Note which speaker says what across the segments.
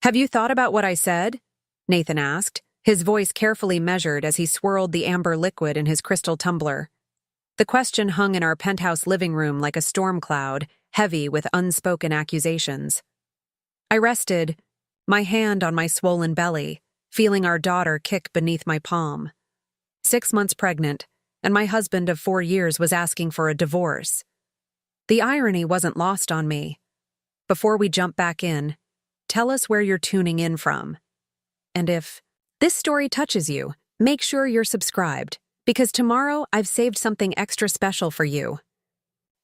Speaker 1: Have you thought about what I said? Nathan asked, his voice carefully measured as he swirled the amber liquid in his crystal tumbler. The question hung in our penthouse living room like a storm cloud, heavy with unspoken accusations. I rested, my hand on my swollen belly, feeling our daughter kick beneath my palm. 6 months pregnant, and my husband of 4 years was asking for a divorce. The irony wasn't lost on me. Before we jump back in, tell us where you're tuning in from. And if this story touches you, make sure you're subscribed, because tomorrow I've saved something extra special for you.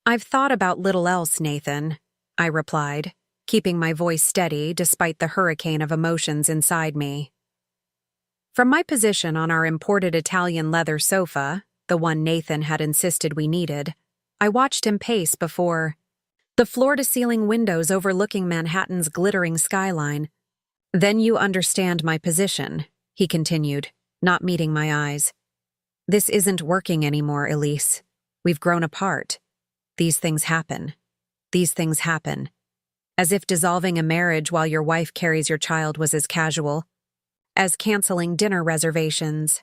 Speaker 1: I've thought about little else, Nathan, I replied, keeping my voice steady despite the hurricane of emotions inside me. From my position on our imported Italian leather sofa, the one Nathan had insisted we needed, I watched him pace before the floor-to-ceiling windows overlooking Manhattan's glittering skyline. Then you understand my position, he continued, not meeting my eyes. This isn't working anymore, Elise. We've grown apart. These things happen. These things happen. As if dissolving a marriage while your wife carries your child was as casual as canceling dinner reservations.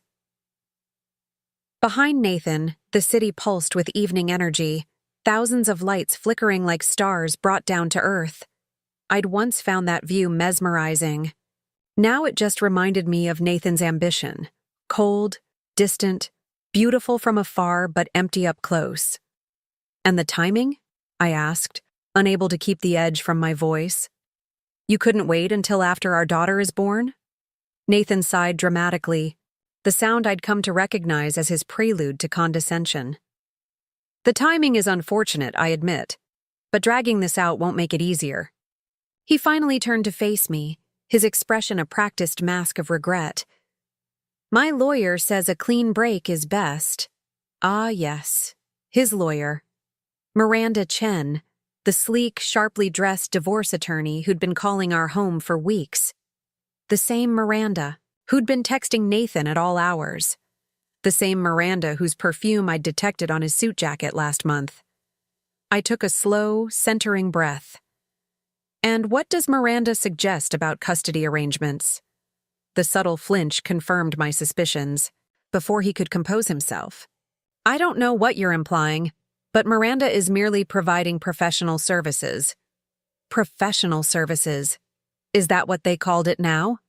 Speaker 1: Behind Nathan, the city pulsed with evening energy, thousands of lights flickering like stars brought down to earth. I'd once found that view mesmerizing. Now it just reminded me of Nathan's ambition. Cold, distant, beautiful from afar but empty up close. And the timing? I asked, unable to keep the edge from my voice. You couldn't wait until after our daughter is born? Nathan sighed dramatically, the sound I'd come to recognize as his prelude to condescension. The timing is unfortunate, I admit, but dragging this out won't make it easier. He finally turned to face me, his expression a practiced mask of regret. My lawyer says a clean break is best. Ah, yes, his lawyer. Miranda Chen, the sleek, sharply dressed divorce attorney who'd been calling our home for weeks. The same Miranda who'd been texting Nathan at all hours. The same Miranda whose perfume I'd detected on his suit jacket last month. I took a slow, centering breath. And what does Miranda suggest about custody arrangements? The subtle flinch confirmed my suspicions before he could compose himself. I don't know what you're implying, but Miranda is merely providing professional services. Professional services. Is that what they called it now?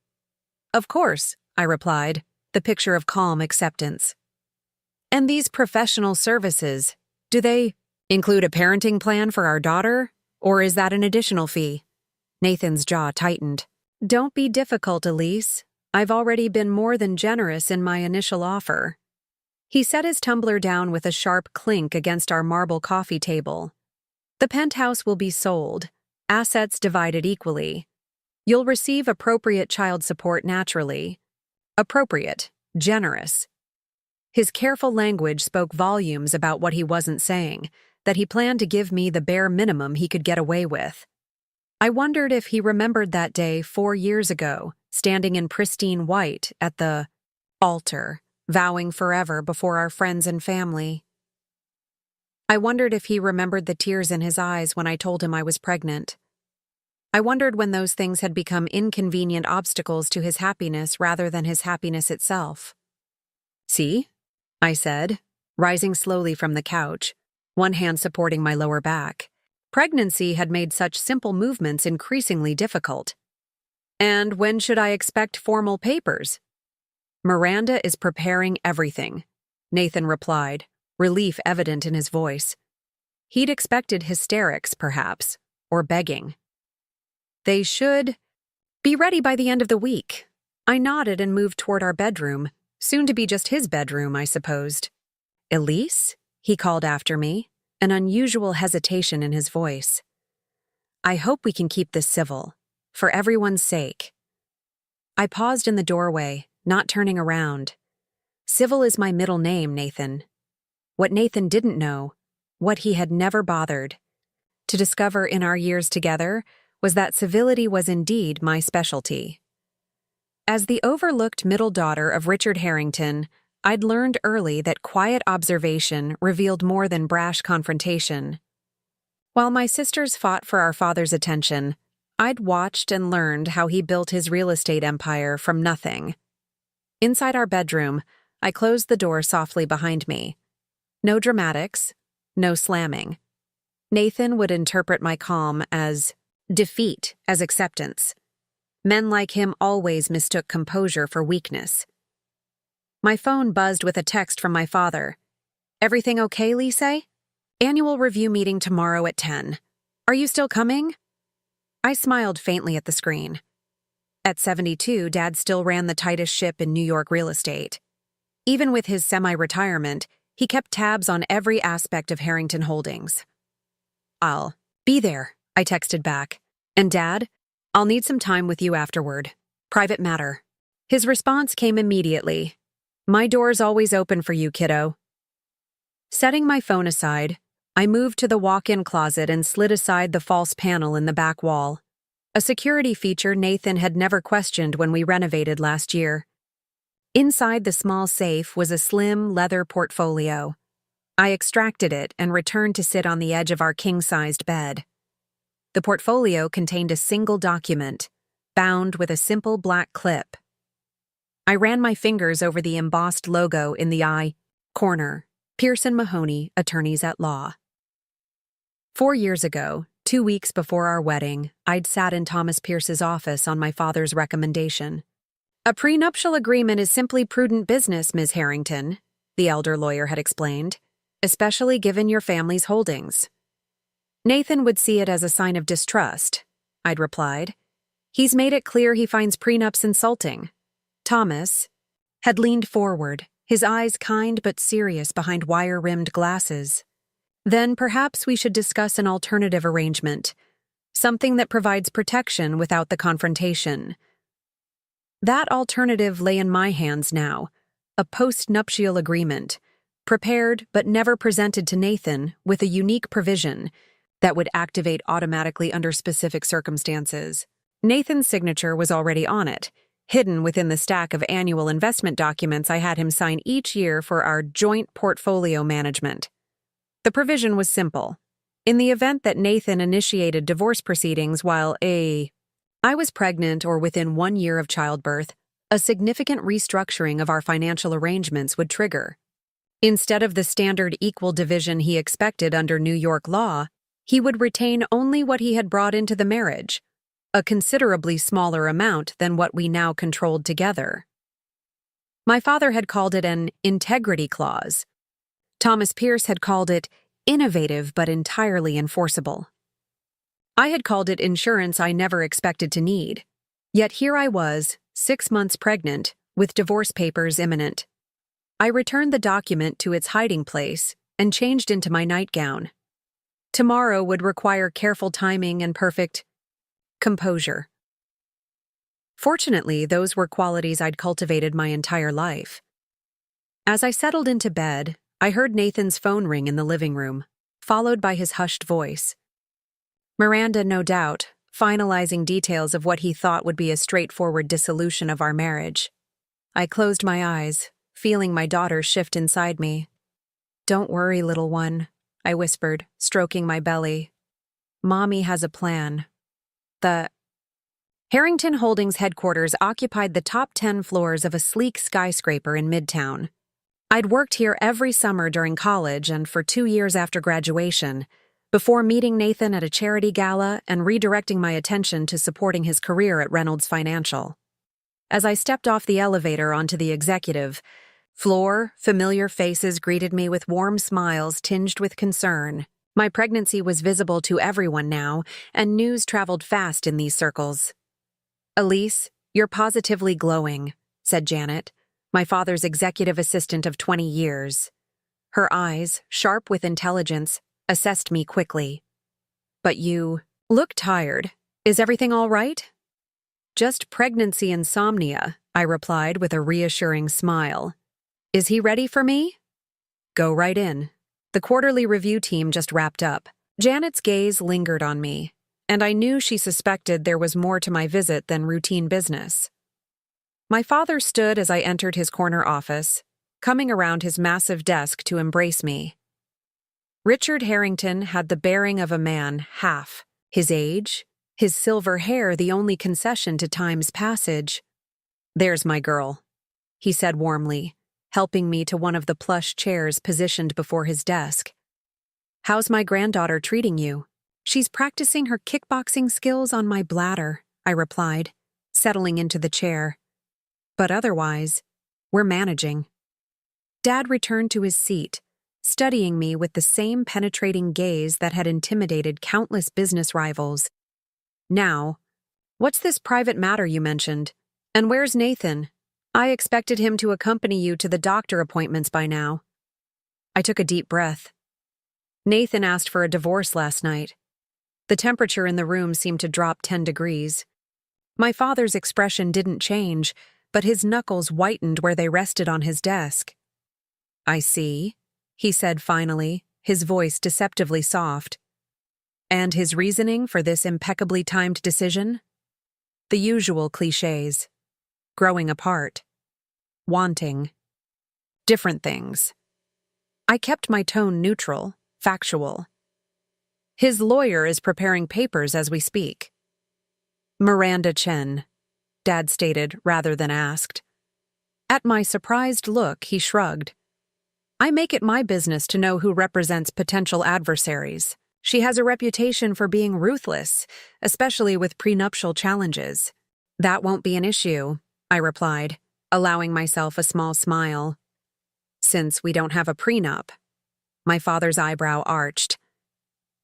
Speaker 1: Of course, I replied, the picture of calm acceptance. And these professional services, do they include a parenting plan for our daughter, or is that an additional fee? Nathan's jaw tightened. Don't be difficult, Elise. I've already been more than generous in my initial offer. He set his tumbler down with a sharp clink against our marble coffee table. The penthouse will be sold, assets divided equally. You'll receive appropriate child support naturally. Appropriate, generous. His careful language spoke volumes about what he wasn't saying, that he planned to give me the bare minimum he could get away with. I wondered if he remembered that day 4 years ago, standing in pristine white at the altar, vowing forever before our friends and family. I wondered if he remembered the tears in his eyes when I told him I was pregnant. I wondered when those things had become inconvenient obstacles to his happiness rather than his happiness itself. See? I said, rising slowly from the couch, one hand supporting my lower back. Pregnancy had made such simple movements increasingly difficult. And when should I expect formal papers? Miranda is preparing everything, Nathan replied, relief evident in his voice. He'd expected hysterics, perhaps, or begging. They should be ready by the end of the week. I nodded and moved toward our bedroom, soon to be just his bedroom, I supposed. Elise? He called after me, an unusual hesitation in his voice. I hope we can keep this civil, for everyone's sake. I paused in the doorway, not turning around. Civil is my middle name, Nathan. What Nathan didn't know, what he had never bothered to discover in our years together, was that civility was indeed my specialty. As the overlooked middle daughter of Richard Harrington, I'd learned early that quiet observation revealed more than brash confrontation. While my sisters fought for our father's attention, I'd watched and learned how he built his real estate empire from nothing. Inside our bedroom, I closed the door softly behind me. No dramatics, no slamming. Nathan would interpret my calm as defeat, as acceptance. Men like him always mistook composure for weakness. My phone buzzed with a text from my father. "Everything okay, Lise? Annual review meeting tomorrow at 10. Are you still coming?" I smiled faintly at the screen. At 72, Dad still ran the tightest ship in New York real estate. Even with his semi-retirement, he kept tabs on every aspect of Harrington Holdings. "I'll be there," I texted back. "And Dad, I'll need some time with you afterward. Private matter." His response came immediately. "My door's always open for you, kiddo." Setting my phone aside, I moved to the walk-in closet and slid aside the false panel in the back wall, a security feature Nathan had never questioned when we renovated last year. Inside the small safe was a slim leather portfolio. I extracted it and returned to sit on the edge of our king-sized bed. The portfolio contained a single document, bound with a simple black clip. I ran my fingers over the embossed logo in the I corner, Pearson Mahoney, Attorneys at Law. 4 years ago, 2 weeks before our wedding, I'd sat in Thomas Pierce's office on my father's recommendation. "A prenuptial agreement is simply prudent business, Ms. Harrington," the elder lawyer had explained, "especially given your family's holdings." "Nathan would see it as a sign of distrust," I'd replied. "He's made it clear he finds prenups insulting." Thomas had leaned forward, his eyes kind but serious behind wire-rimmed glasses. "Then perhaps we should discuss an alternative arrangement, something that provides protection without the confrontation." That alternative lay in my hands now, a post-nuptial agreement, prepared but never presented to Nathan, with a unique provision that would activate automatically under specific circumstances. Nathan's signature was already on it, hidden within the stack of annual investment documents I had him sign each year for our joint portfolio management. The provision was simple. In the event that Nathan initiated divorce proceedings while I was pregnant or within 1 year of childbirth, a significant restructuring of our financial arrangements would trigger. Instead of the standard equal division he expected under New York law, he would retain only what he had brought into the marriage, a considerably smaller amount than what we now controlled together. My father had called it an integrity clause. Thomas Pierce had called it innovative but entirely enforceable. I had called it insurance I never expected to need. Yet here I was, 6 months pregnant, with divorce papers imminent. I returned the document to its hiding place and changed into my nightgown. Tomorrow would require careful timing and perfect composure. Fortunately, those were qualities I'd cultivated my entire life. As I settled into bed, I heard Nathan's phone ring in the living room, followed by his hushed voice. Miranda, no doubt, finalizing details of what he thought would be a straightforward dissolution of our marriage. I closed my eyes, feeling my daughter shift inside me. "Don't worry, little one," I whispered, stroking my belly. "Mommy has a plan." The Harrington Holdings headquarters occupied the top 10 floors of a sleek skyscraper in Midtown. I'd worked here every summer during college and for 2 years after graduation, before meeting Nathan at a charity gala and redirecting my attention to supporting his career at Reynolds Financial. As I stepped off the elevator onto the executive floor, familiar faces greeted me with warm smiles tinged with concern. My pregnancy was visible to everyone now, and news traveled fast in these circles. "Elise, you're positively glowing," said Janet, my father's executive assistant of 20 years. Her eyes, sharp with intelligence, assessed me quickly. "But you look tired. Is everything all right?" "Just pregnancy insomnia," I replied with a reassuring smile. "Is he ready for me?" "Go right in. The quarterly review team just wrapped up." Janet's gaze lingered on me, and I knew she suspected there was more to my visit than routine business. My father stood as I entered his corner office, coming around his massive desk to embrace me. Richard Harrington had the bearing of a man half his age his silver hair the only concession to time's passage. "There's my girl," he said warmly, helping me to one of the plush chairs positioned before his desk. "How's my granddaughter treating you?" "She's practicing her kickboxing skills on my bladder," I replied, settling into the chair. "But otherwise, we're managing." Dad returned to his seat, studying me with the same penetrating gaze that had intimidated countless business rivals. "Now, what's this private matter you mentioned? And where's Nathan? I expected him to accompany you to the doctor appointments by now." I took a deep breath. Nathan asked for a divorce last night. The temperature in the room seemed to drop 10 degrees. My father's expression didn't change, but his knuckles whitened where they rested on his desk. "I see," he said finally, his voice deceptively soft. "And his reasoning for this impeccably timed decision?" "The usual clichés. Growing apart. Wanting. Different things." I kept my tone neutral, factual. "His lawyer is preparing papers as we speak." "Miranda Chen," Dad stated rather than asked. At my surprised look, he shrugged. "I make it my business to know who represents potential adversaries. She has a reputation for being ruthless, especially with prenuptial challenges." "That won't be an issue," I replied, allowing myself a small smile. "Since we don't have a prenup." My father's eyebrow arched.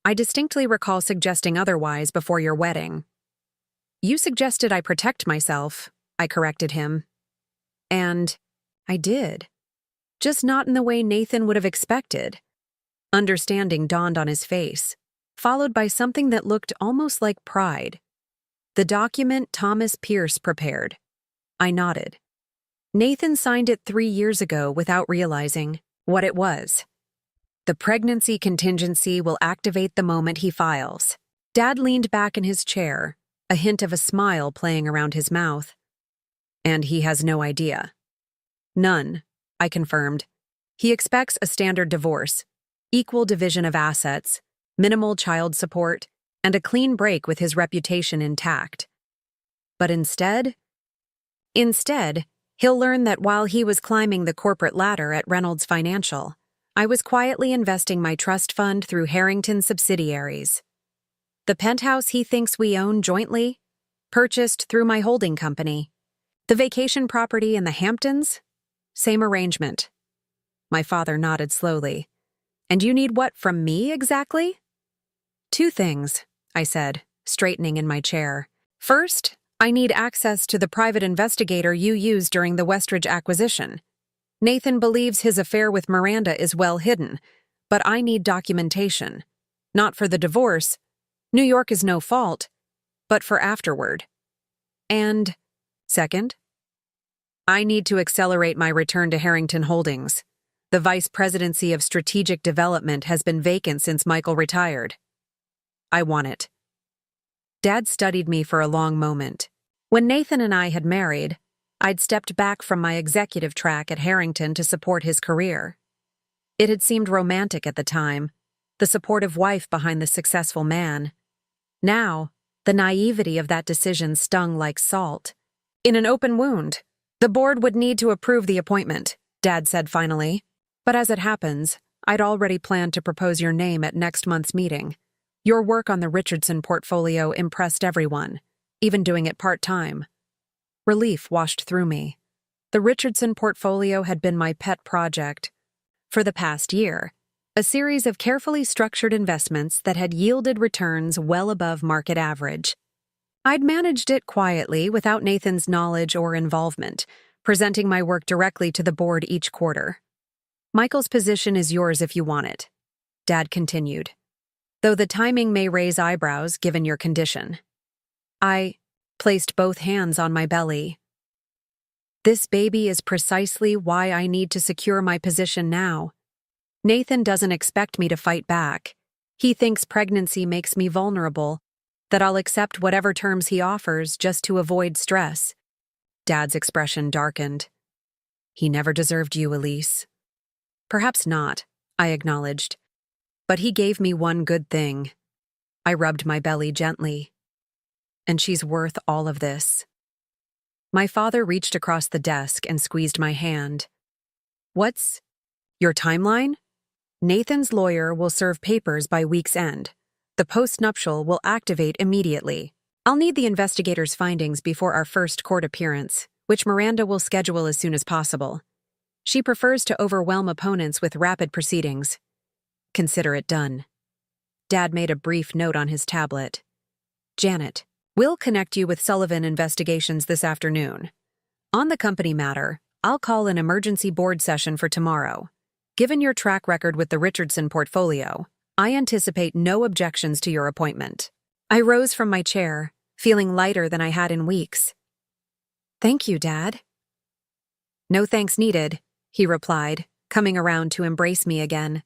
Speaker 1: "I distinctly recall suggesting otherwise before your wedding." "You suggested I protect myself," I corrected him. And I did. Just not in the way Nathan would have expected. Understanding dawned on his face, followed by something that looked almost like pride. "The document Thomas Pierce prepared." I nodded. "Nathan signed it 3 years ago without realizing what it was. The pregnancy contingency will activate the moment he files." Dad leaned back in his chair, a hint of a smile playing around his mouth. "And he has no idea." "None," I confirmed. "He expects a standard divorce, equal division of assets, minimal child support, and a clean break with his reputation intact. But instead, he'll learn that while he was climbing the corporate ladder at Reynolds Financial, I was quietly investing my trust fund through Harrington subsidiaries. The penthouse he thinks we own jointly, purchased through my holding company. The vacation property in the Hamptons, same arrangement." My father nodded slowly. "And you need what from me exactly?" "2 things," I said, straightening in my chair. "First, I need access to the private investigator you used during the Westridge acquisition. Nathan believes his affair with Miranda is well hidden, but I need documentation. Not for the divorce. New York is no fault, but for afterward. And, second, I need to accelerate my return to Harrington Holdings. The vice presidency of strategic development has been vacant since Michael retired. I want it." Dad studied me for a long moment. When Nathan and I had married, I'd stepped back from my executive track at Harrington to support his career. It had seemed romantic at the time, the supportive wife behind the successful man. Now, the naivety of that decision stung like salt. "In an open wound. The board would need to approve the appointment," Dad said finally. "But as it happens, I'd already planned to propose your name at next month's meeting. Your work on the Richardson portfolio impressed everyone, even doing it part-time." Relief washed through me. The Richardson portfolio had been my pet project. For the past year, a series of carefully structured investments that had yielded returns well above market average. I'd managed it quietly without Nathan's knowledge or involvement, presenting my work directly to the board each quarter. "Michael's position is yours if you want it," Dad continued, "though the timing may raise eyebrows given your condition." I placed both hands on my belly. This baby is precisely why I need to secure my position now. Nathan doesn't expect me to fight back. He thinks pregnancy makes me vulnerable, that I'll accept whatever terms he offers just to avoid stress. Dad's expression darkened. "He never deserved you, Elise." "Perhaps not," I acknowledged. "But he gave me one good thing." I rubbed my belly gently. and she's worth all of this. My father reached across the desk and squeezed my hand. What's your timeline? Nathan's lawyer will serve papers by week's end. The postnuptial will activate immediately. I'll need the investigator's findings before our first court appearance, which Miranda will schedule as soon as possible. She prefers to overwhelm opponents with rapid proceedings. Consider it done. Dad made a brief note on his tablet. Janet, we'll connect you with Sullivan Investigations this afternoon. On the company matter, I'll call an emergency board session for tomorrow. Given your track record with the Richardson portfolio, I anticipate no objections to your appointment. I rose from my chair, feeling lighter than I had in weeks. Thank you, Dad. No thanks needed, he replied, coming around to embrace me again.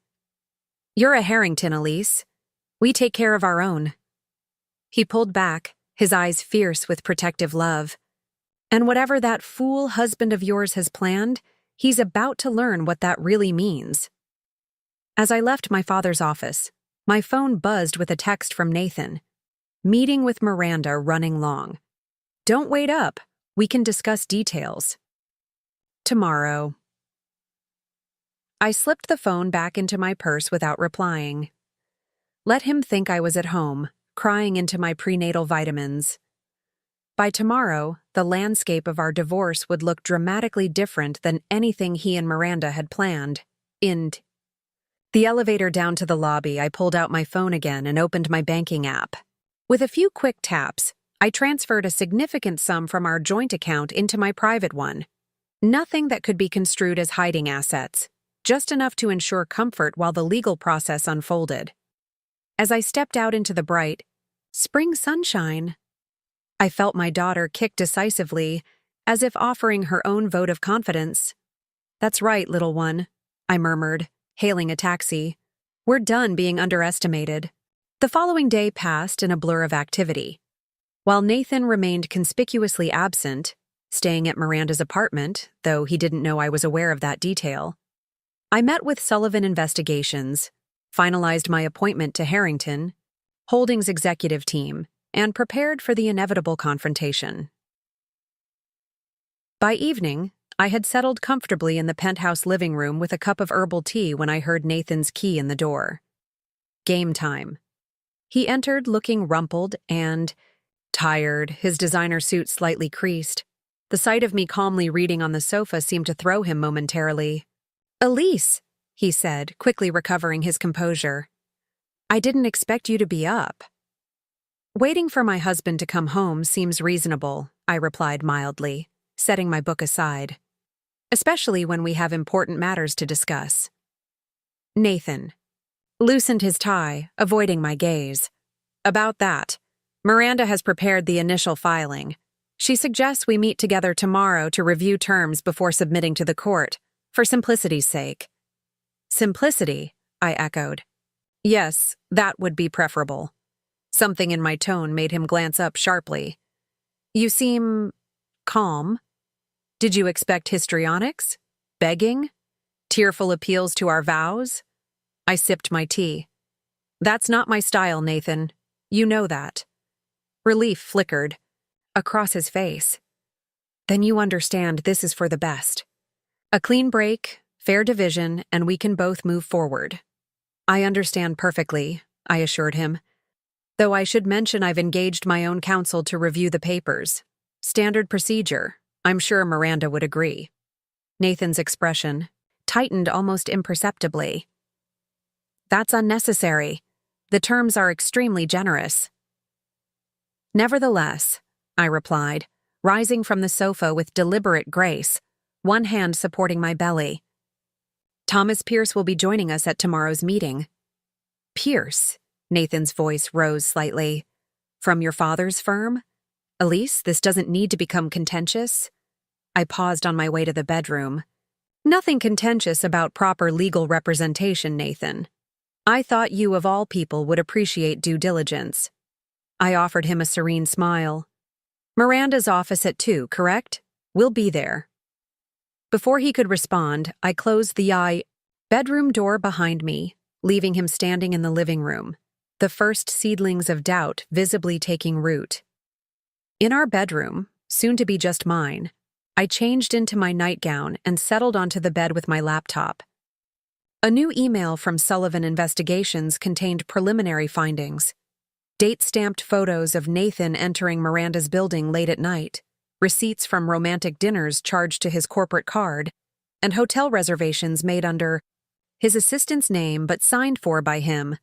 Speaker 1: You're a Harrington, Elise. We take care of our own. He pulled back, his eyes fierce with protective love. And whatever that fool husband of yours has planned, he's about to learn what that really means. As I left my father's office, my phone buzzed with a text from Nathan. Meeting with Miranda running long. Don't wait up. We can discuss details. Tomorrow. I slipped the phone back into my purse without replying. Let him think I was at home, crying into my prenatal vitamins. By tomorrow, the landscape of our divorce would look dramatically different than anything he and Miranda had planned. The elevator down to the lobby, I pulled out my phone again and opened my banking app. With a few quick taps, I transferred a significant sum from our joint account into my private one. Nothing that could be construed as hiding assets, just enough to ensure comfort while the legal process unfolded. As I stepped out into the bright, spring sunshine, I felt my daughter kick decisively, as if offering her own vote of confidence. That's right, little one, I murmured, hailing a taxi. We're done being underestimated. The following day passed in a blur of activity. While Nathan remained conspicuously absent, staying at Miranda's apartment, though he didn't know I was aware of that detail, I met with Sullivan Investigations, finalized my appointment to Harrington, Holdings' executive team, and prepared for the inevitable confrontation. By evening, I had settled comfortably in the penthouse living room with a cup of herbal tea when I heard Nathan's key in the door. Game time. He entered looking rumpled and tired, his designer suit slightly creased. The sight of me calmly reading on the sofa seemed to throw him momentarily. "Elise," he said, quickly recovering his composure. "I didn't expect you to be up." "Waiting for my husband to come home seems reasonable," I replied mildly, setting my book aside. "Especially when we have important matters to discuss." Nathan loosened his tie, avoiding my gaze. "About that, Miranda has prepared the initial filing. She suggests we meet together tomorrow to review terms before submitting to the court, for simplicity's sake." "Simplicity?" I echoed. "Yes, that would be preferable." Something in my tone made him glance up sharply. "You seem calm. Did you expect histrionics? Begging? Tearful appeals to our vows?" I sipped my tea. "That's not my style, Nathan. You know that." Relief flickered across his face. "Then you understand this is for the best. A clean break, fair division, and we can both move forward." "I understand perfectly," I assured him. "Though I should mention I've engaged my own counsel to review the papers. Standard procedure. I'm sure Miranda would agree." Nathan's expression tightened almost imperceptibly. "That's unnecessary. The terms are extremely generous." "Nevertheless," I replied, rising from the sofa with deliberate grace, one hand supporting my belly. "Thomas Pierce will be joining us at tomorrow's meeting." "Pierce?" Nathan's voice rose slightly. "From your father's firm? Elise, this doesn't need to become contentious." I paused on my way to the bedroom. "Nothing contentious about proper legal representation, Nathan. I thought you of all people would appreciate due diligence." I offered him a serene smile. "Miranda's office at 2, correct? We'll be there." Before he could respond, I closed the bedroom door behind me, leaving him standing in the living room, the first seedlings of doubt visibly taking root. In our bedroom, soon to be just mine, I changed into my nightgown and settled onto the bed with my laptop. A new email from Sullivan Investigations contained preliminary findings. Date-stamped photos of Nathan entering Miranda's building late at night, receipts from romantic dinners charged to his corporate card, and hotel reservations made under his assistant's name but signed for by him.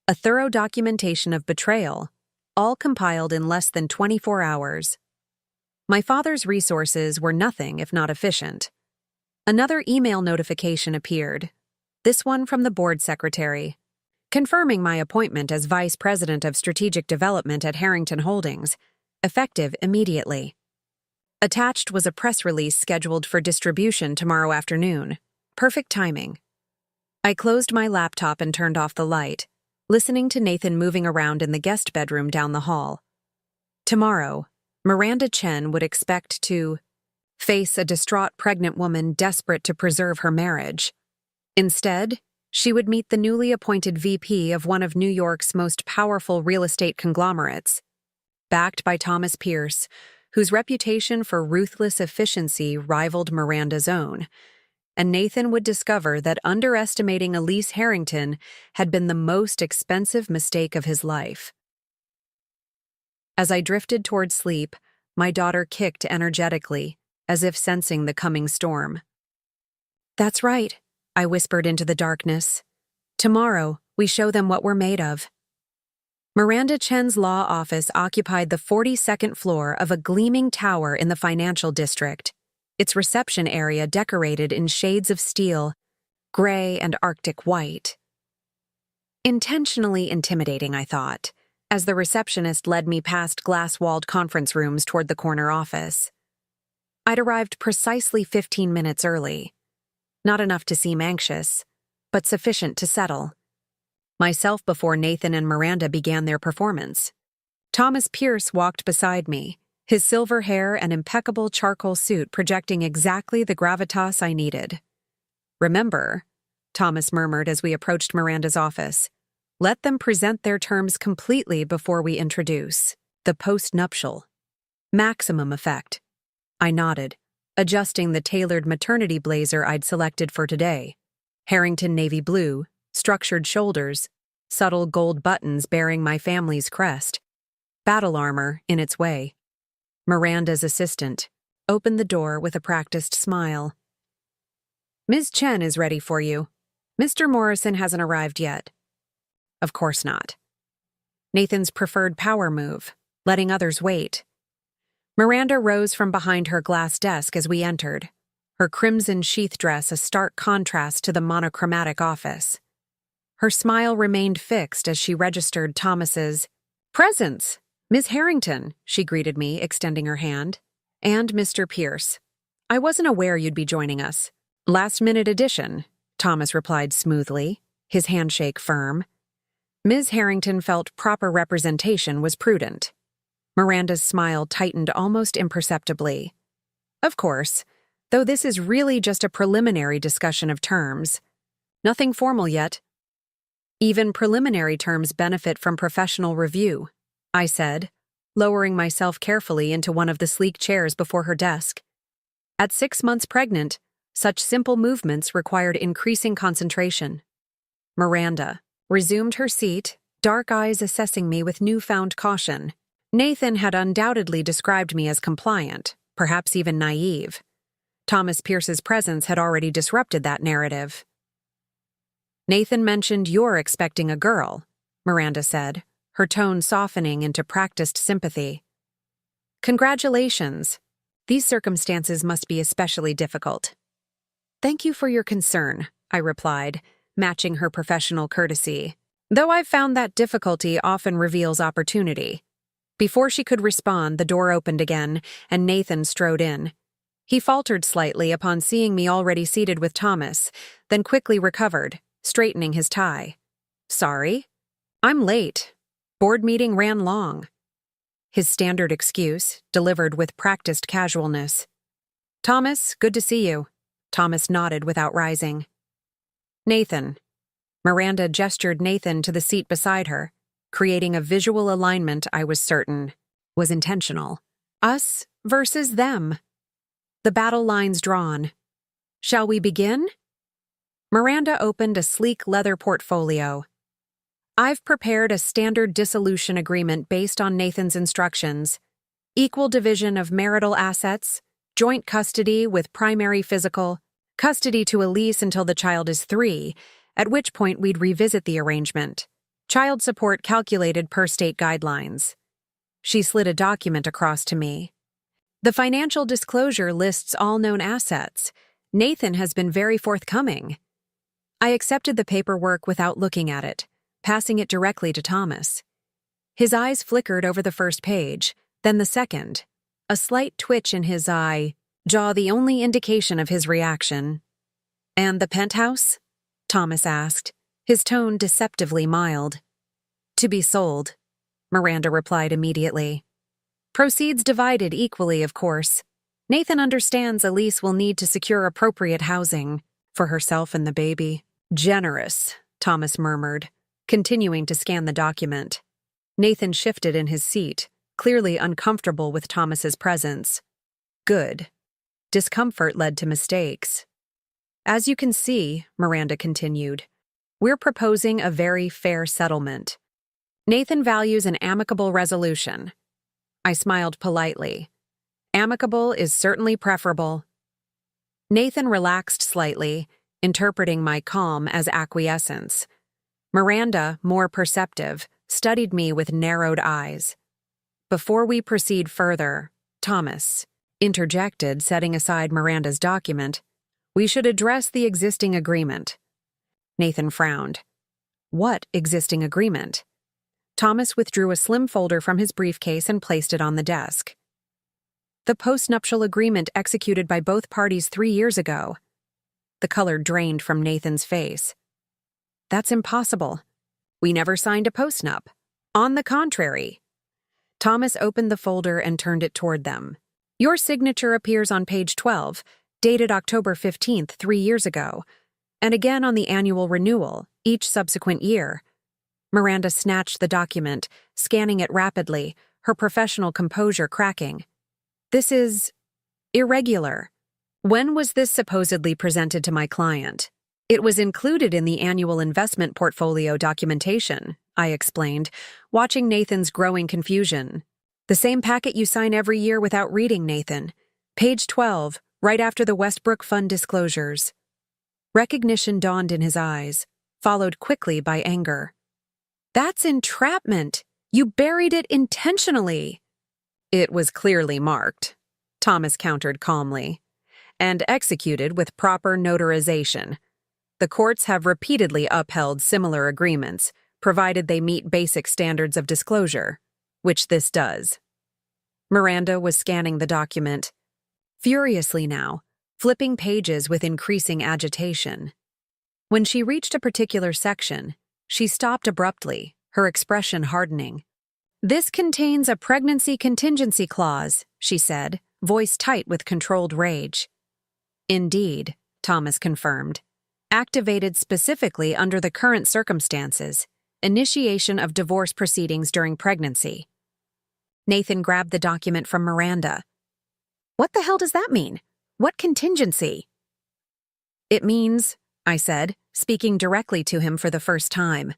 Speaker 1: A thorough documentation of betrayal, all compiled in less than 24 hours. My father's resources were nothing if not efficient. Another email notification appeared, this one from the board secretary, confirming my appointment as Vice President of Strategic Development at Harrington Holdings, effective immediately. Attached was a press release scheduled for distribution tomorrow afternoon. Perfect timing. I closed my laptop and turned off the light, listening to Nathan moving around in the guest bedroom down the hall. Tomorrow, Miranda Chen would expect to face a distraught pregnant woman desperate to preserve her marriage. Instead, she would meet the newly appointed VP of one of New York's most powerful real estate conglomerates, backed by Thomas Pierce, whose reputation for ruthless efficiency rivaled Miranda's own. And Nathan would discover that underestimating Elise Harrington had been the most expensive mistake of his life. As I drifted toward sleep, my daughter kicked energetically, as if sensing the coming storm. "That's right," I whispered into the darkness. "Tomorrow, we show them what we're made of." Miranda Chen's law office occupied the 42nd floor of a gleaming tower in the financial district, its reception area decorated in shades of steel, gray and Arctic white. Intentionally intimidating, I thought, as the receptionist led me past glass-walled conference rooms toward the corner office. I'd arrived precisely 15 minutes early. Not enough to seem anxious, but sufficient to settle. Myself before Nathan and Miranda began their performance. Thomas Pierce walked beside me, his silver hair and impeccable charcoal suit projecting exactly the gravitas I needed. "Remember," Thomas murmured as we approached Miranda's office, "let them present their terms completely before we introduce the post-nuptial. Maximum effect." I nodded, adjusting the tailored maternity blazer I'd selected for today. Harrington navy blue, structured shoulders, subtle gold buttons bearing my family's crest. Battle armor in its way. Miranda's assistant opened the door with a practiced smile. "Ms. Chen is ready for you. Mr. Morrison hasn't arrived yet." Of course not. Nathan's preferred power move, letting others wait. Miranda rose from behind her glass desk as we entered, her crimson sheath dress a stark contrast to the monochromatic office. Her smile remained fixed as she registered Thomas's presence. "Miss Harrington," she greeted me, extending her hand. "And Mr. Pierce. I wasn't aware you'd be joining us." "Last-minute addition," Thomas replied smoothly, his handshake firm. Ms. Harrington felt proper representation was prudent. Miranda's smile tightened almost imperceptibly. "Of course, though this is really just a preliminary discussion of terms. Nothing formal yet." "Even preliminary terms benefit from professional review," I said, lowering myself carefully into one of the sleek chairs before her desk. At 6 months pregnant, such simple movements required increasing concentration. Miranda resumed her seat, dark eyes assessing me with newfound caution. Nathan had undoubtedly described me as compliant, perhaps even naive. Thomas Pierce's presence had already disrupted that narrative. "Nathan mentioned you're expecting a girl," Miranda said, her tone softening into practiced sympathy. "Congratulations. These circumstances must be especially difficult." "Thank you for your concern," I replied, matching her professional courtesy. "Though I've found that difficulty often reveals opportunity." Before she could respond, the door opened again, and Nathan strode in. He faltered slightly upon seeing me already seated with Thomas, then quickly recovered, straightening his tie. "Sorry. I'm late. Board meeting ran long." His standard excuse, delivered with practiced casualness. "Thomas, good to see you." Thomas nodded without rising. "Nathan." Miranda gestured Nathan to the seat beside her, creating a visual alignment I was certain was intentional. Us versus them. The battle lines drawn. Shall we begin? Miranda opened a sleek leather portfolio. I've prepared a standard dissolution agreement based on Nathan's instructions. Equal division of marital assets, joint custody with primary physical, custody to Elise until the child is 3, at which point we'd revisit the arrangement. Child support calculated per state guidelines. She slid a document across to me. The financial disclosure lists all known assets. Nathan has been very forthcoming. I accepted the paperwork without looking at it, passing it directly to Thomas. His eyes flickered over the first page, then the second. A slight twitch in his jaw the only indication of his reaction. And the penthouse? Thomas asked, his tone deceptively mild. To be sold, Miranda replied immediately. Proceeds divided equally, of course. Nathan understands Elise will need to secure appropriate housing for herself and the baby. Generous, Thomas murmured, continuing to scan the document. Nathan shifted in his seat, clearly uncomfortable with Thomas's presence. Good. Discomfort led to mistakes. As you can see, Miranda continued, we're proposing a very fair settlement. Nathan values an amicable resolution. I smiled politely. Amicable is certainly preferable. Nathan relaxed slightly, interpreting my calm as acquiescence. Miranda, more perceptive, studied me with narrowed eyes. Before we proceed further, Thomas interjected, setting aside Miranda's document, we should address the existing agreement. Nathan frowned. What existing agreement? Thomas withdrew a slim folder from his briefcase and placed it on the desk. The postnuptial agreement executed by both parties 3 years ago. The color drained from Nathan's face. That's impossible. We never signed a postnup. On the contrary. Thomas opened the folder and turned it toward them. Your signature appears on page 12, dated October 15th, 3 years ago, and again on the annual renewal, each subsequent year. Miranda snatched the document, scanning it rapidly, her professional composure cracking. This is irregular. When was this supposedly presented to my client? It was included in the annual investment portfolio documentation, I explained, watching Nathan's growing confusion. The same packet you sign every year without reading, Nathan. Page 12, right after the Westbrook Fund disclosures. Recognition dawned in his eyes, followed quickly by anger. That's entrapment. You buried it intentionally. It was clearly marked, Thomas countered calmly, and executed with proper notarization. The courts have repeatedly upheld similar agreements, provided they meet basic standards of disclosure, which this does. Miranda was scanning the document, furiously now, flipping pages with increasing agitation. When she reached a particular section, she stopped abruptly, her expression hardening. This contains a pregnancy contingency clause, she said, voice tight with controlled rage. Indeed, Thomas confirmed. Activated specifically under the current circumstances, initiation of divorce proceedings during pregnancy. Nathan grabbed the document from Miranda. What the hell does that mean? What contingency? It means, I said, speaking directly to him for the first time,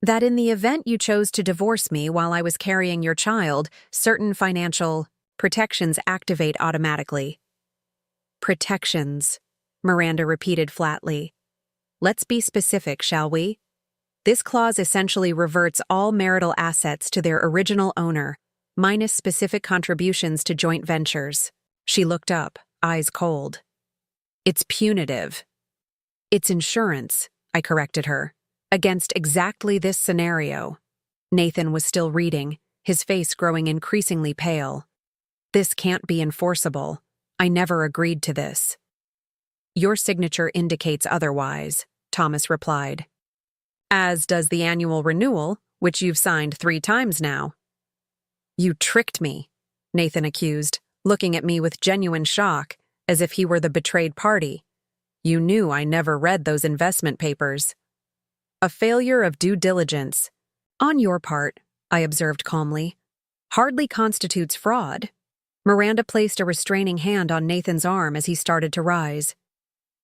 Speaker 1: that in the event you chose to divorce me while I was carrying your child, certain financial protections activate automatically. Protections, Miranda repeated flatly. Let's be specific, shall we? This clause essentially reverts all marital assets to their original owner, minus specific contributions to joint ventures. She looked up, eyes cold. It's punitive. It's insurance, I corrected her, against exactly this scenario. Nathan was still reading, his face growing increasingly pale. This can't be enforceable. I never agreed to this. Your signature indicates otherwise, Thomas replied. As does the annual renewal, which you've signed 3 times now. You tricked me, Nathan accused, looking at me with genuine shock, as if he were the betrayed party. You knew I never read those investment papers. A failure of due diligence. On your part, I observed calmly, hardly constitutes fraud. Miranda placed a restraining hand on Nathan's arm as he started to rise.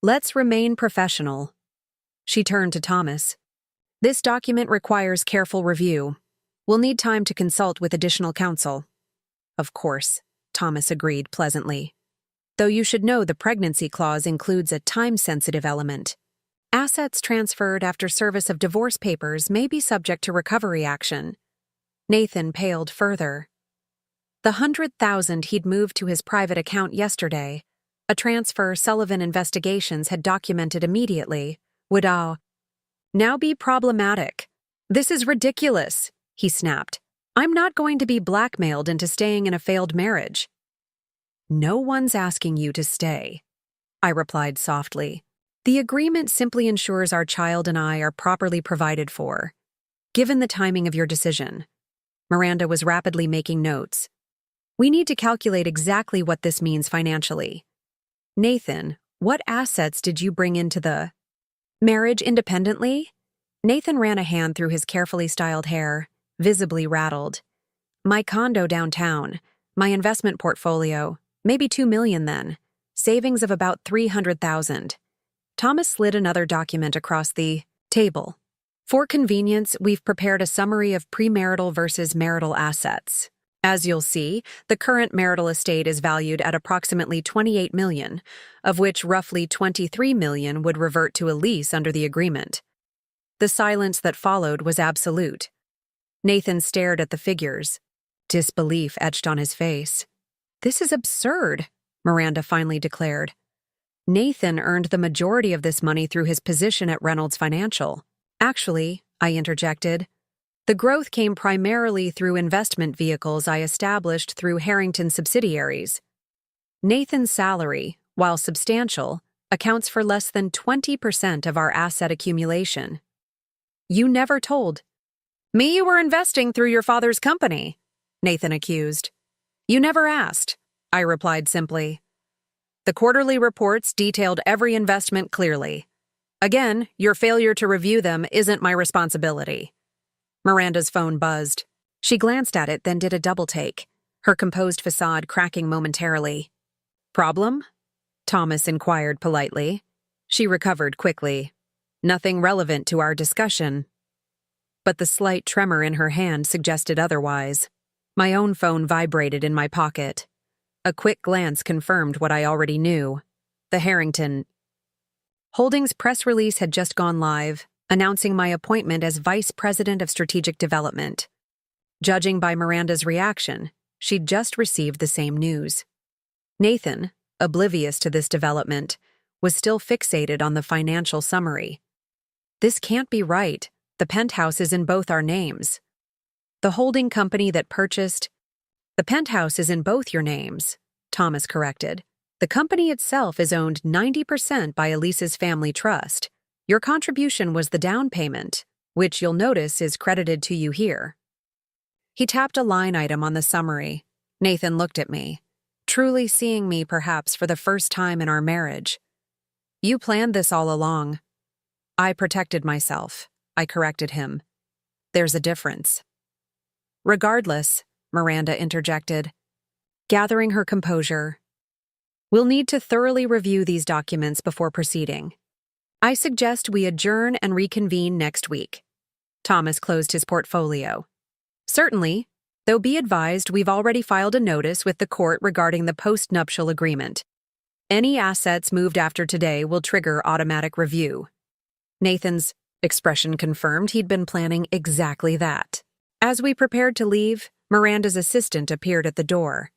Speaker 1: Let's remain professional. She turned to Thomas. This document requires careful review. We'll need time to consult with additional counsel. Of course, Thomas agreed pleasantly. Though you should know the pregnancy clause includes a time-sensitive element. Assets transferred after service of divorce papers may be subject to recovery action. Nathan paled further. The $100,000 he'd moved to his private account yesterday, a transfer Sullivan Investigations had documented immediately, would now be problematic. This is ridiculous, he snapped. I'm not going to be blackmailed into staying in a failed marriage. No one's asking you to stay, I replied softly. The agreement simply ensures our child and I are properly provided for. Given the timing of your decision, Miranda was rapidly making notes. We need to calculate exactly what this means financially. Nathan, what assets did you bring into the marriage independently? Nathan ran a hand through his carefully styled hair, visibly rattled. My condo downtown, my investment portfolio, maybe $2 million then, savings of about $300,000. Thomas slid another document across the table. For convenience, we've prepared a summary of premarital versus marital assets. As you'll see, the current marital estate is valued at approximately $28 million, of which roughly $23 million would revert to a lease under the agreement. The silence that followed was absolute. Nathan stared at the figures. Disbelief etched on his face. This is absurd, Miranda finally declared. Nathan earned the majority of this money through his position at Reynolds Financial. Actually, I interjected, the growth came primarily through investment vehicles I established through Harrington subsidiaries. Nathan's salary, while substantial, accounts for less than 20% of our asset accumulation. You never told me you were investing through your father's company, Nathan accused. You never asked, I replied simply. The quarterly reports detailed every investment clearly. Again, your failure to review them isn't my responsibility. Miranda's phone buzzed. She glanced at it, then did a double-take, her composed facade cracking momentarily. Problem? Thomas inquired politely. She recovered quickly. Nothing relevant to our discussion. But the slight tremor in her hand suggested otherwise. My own phone vibrated in my pocket. A quick glance confirmed what I already knew. The Harrington Holdings press release had just gone live, announcing my appointment as Vice President of Strategic Development. Judging by Miranda's reaction, she'd just received the same news. Nathan, oblivious to this development, was still fixated on the financial summary. This can't be right. The penthouse is in both our names. The holding company that purchased... The penthouse is in both your names, Thomas corrected. The company itself is owned 90% by Elise's family trust. Your contribution was the down payment, which you'll notice is credited to you here. He tapped a line item on the summary. Nathan looked at me, truly seeing me perhaps for the first time in our marriage. You planned this all along. I protected myself, I corrected him. There's a difference. Regardless, Miranda interjected, gathering her composure. We'll need to thoroughly review these documents before proceeding. I suggest we adjourn and reconvene next week. Thomas closed his portfolio. Certainly, though be advised we've already filed a notice with the court regarding the post-nuptial agreement. Any assets moved after today will trigger automatic review. Nathan's expression confirmed he'd been planning exactly that. As we prepared to leave, Miranda's assistant appeared at the door.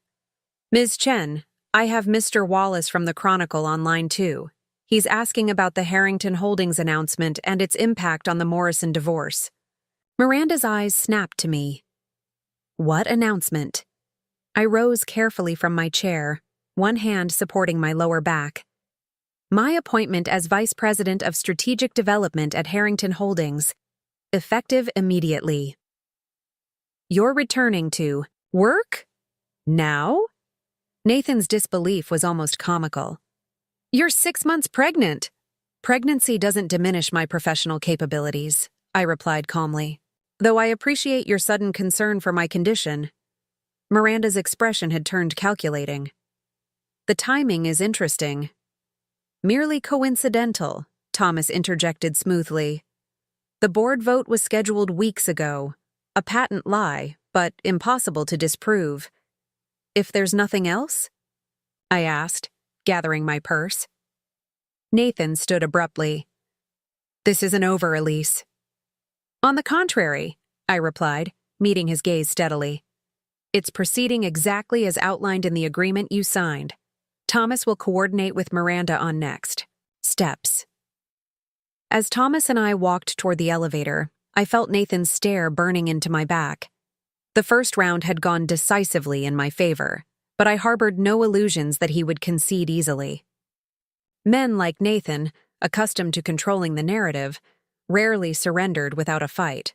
Speaker 1: Ms. Chen, I have Mr. Wallace from the Chronicle on line 2. He's asking about the Harrington Holdings announcement and its impact on the Morrison divorce. Miranda's eyes snapped to me. What announcement? I rose carefully from my chair, one hand supporting my lower back. My appointment as Vice President of Strategic Development at Harrington Holdings, effective immediately. You're returning to work? Now? Nathan's disbelief was almost comical. You're 6 months pregnant. Pregnancy doesn't diminish my professional capabilities, I replied calmly. Though I appreciate your sudden concern for my condition. Miranda's expression had turned calculating. The timing is interesting. Merely coincidental, Thomas interjected smoothly. The board vote was scheduled weeks ago. A patent lie, but impossible to disprove. If there's nothing else? I asked, gathering my purse. Nathan stood abruptly. This isn't over, Elise. On the contrary, I replied, meeting his gaze steadily. It's proceeding exactly as outlined in the agreement you signed. Thomas will coordinate with Miranda on next steps. As Thomas and I walked toward the elevator, I felt Nathan's stare burning into my back. The first round had gone decisively in my favor, but I harbored no illusions that he would concede easily. Men like Nathan, accustomed to controlling the narrative, rarely surrendered without a fight.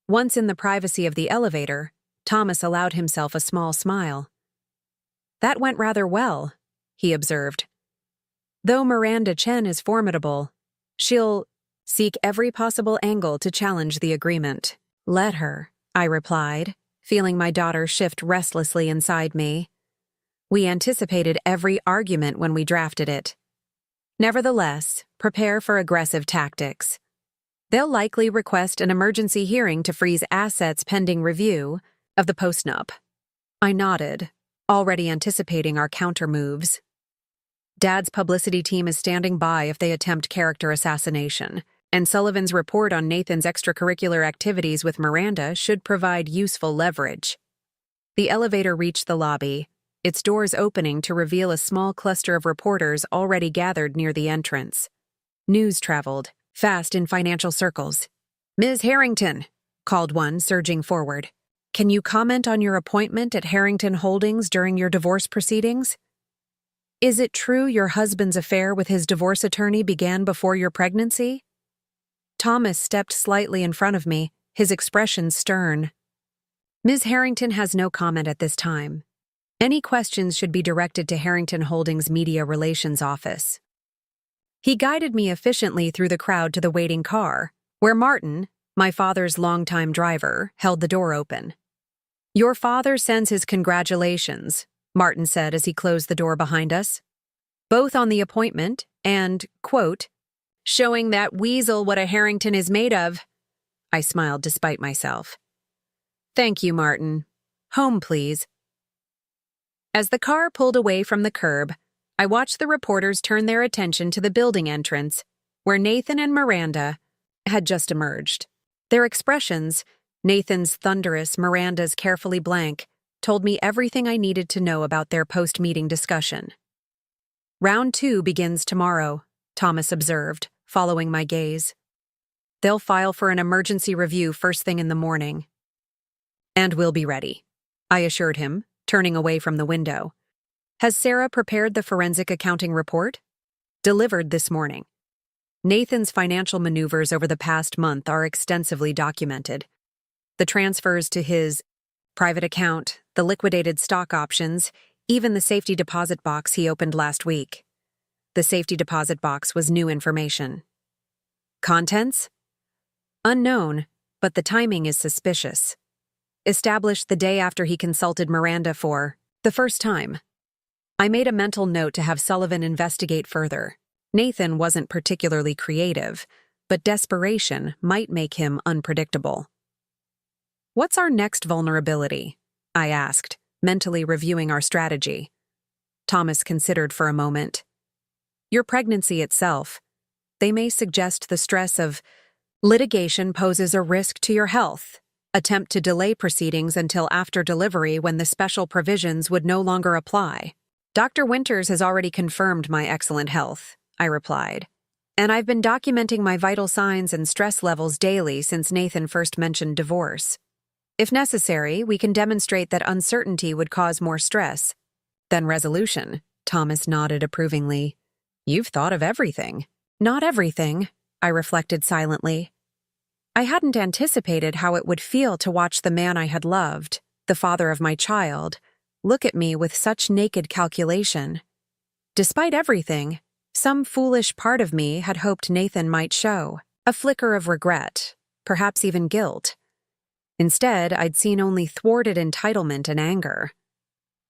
Speaker 1: Once in the privacy of the elevator, Thomas allowed himself a small smile. That went rather well, he observed. Though Miranda Chen is formidable, she'll seek every possible angle to challenge the agreement. Let her, I replied, feeling my daughter shift restlessly inside me. We anticipated every argument when we drafted it. Nevertheless, prepare for aggressive tactics. They'll likely request an emergency hearing to freeze assets pending review of the postnup. I nodded, already anticipating our counter-moves. Dad's publicity team is standing by if they attempt character assassination, and Sullivan's report on Nathan's extracurricular activities with Miranda should provide useful leverage. The elevator reached the lobby, its doors opening to reveal a small cluster of reporters already gathered near the entrance. News traveled, fast in financial circles. Ms. Harrington, called one, surging forward. Can you comment on your appointment at Harrington Holdings during your divorce proceedings? Is it true your husband's affair with his divorce attorney began before your pregnancy? Thomas stepped slightly in front of me, his expression stern. Ms. Harrington has no comment at this time. Any questions should be directed to Harrington Holdings Media Relations Office. He guided me efficiently through the crowd to the waiting car, where Martin, my father's longtime driver, held the door open. Your father sends his congratulations, Martin said as he closed the door behind us. Both on the appointment and, quote, showing that weasel what a Harrington is made of. I smiled despite myself. Thank you, Martin. Home, please. As the car pulled away from the curb, I watched the reporters turn their attention to the building entrance, where Nathan and Miranda had just emerged. Their expressions, Nathan's thunderous, Miranda's carefully blank, told me everything I needed to know about their post-meeting discussion. Round 2 begins tomorrow, Thomas observed, following my gaze. They'll file for an emergency review first thing in the morning. And we'll be ready, I assured him, turning away from the window. Has Sarah prepared the forensic accounting report? Delivered this morning. Nathan's financial maneuvers over the past month are extensively documented. The transfers to his private account, the liquidated stock options, even the safety deposit box he opened last week. The safety deposit box was new information. Contents? Unknown, but the timing is suspicious. Established the day after he consulted Miranda for the first time. I made a mental note to have Sullivan investigate further. Nathan wasn't particularly creative, but desperation might make him unpredictable. What's our next vulnerability? I asked, mentally reviewing our strategy. Thomas considered for a moment. Your pregnancy itself. They may suggest the stress of litigation poses a risk to your health. Attempt to delay proceedings until after delivery when the special provisions would no longer apply. Dr. Winters has already confirmed my excellent health, I replied. And I've been documenting my vital signs and stress levels daily since Nathan first mentioned divorce. If necessary, we can demonstrate that uncertainty would cause more stress than resolution. Thomas nodded approvingly. You've thought of everything. Not everything, I reflected silently. I hadn't anticipated how it would feel to watch the man I had loved, the father of my child, look at me with such naked calculation. Despite everything, some foolish part of me had hoped Nathan might show a flicker of regret, perhaps even guilt. Instead, I'd seen only thwarted entitlement and anger.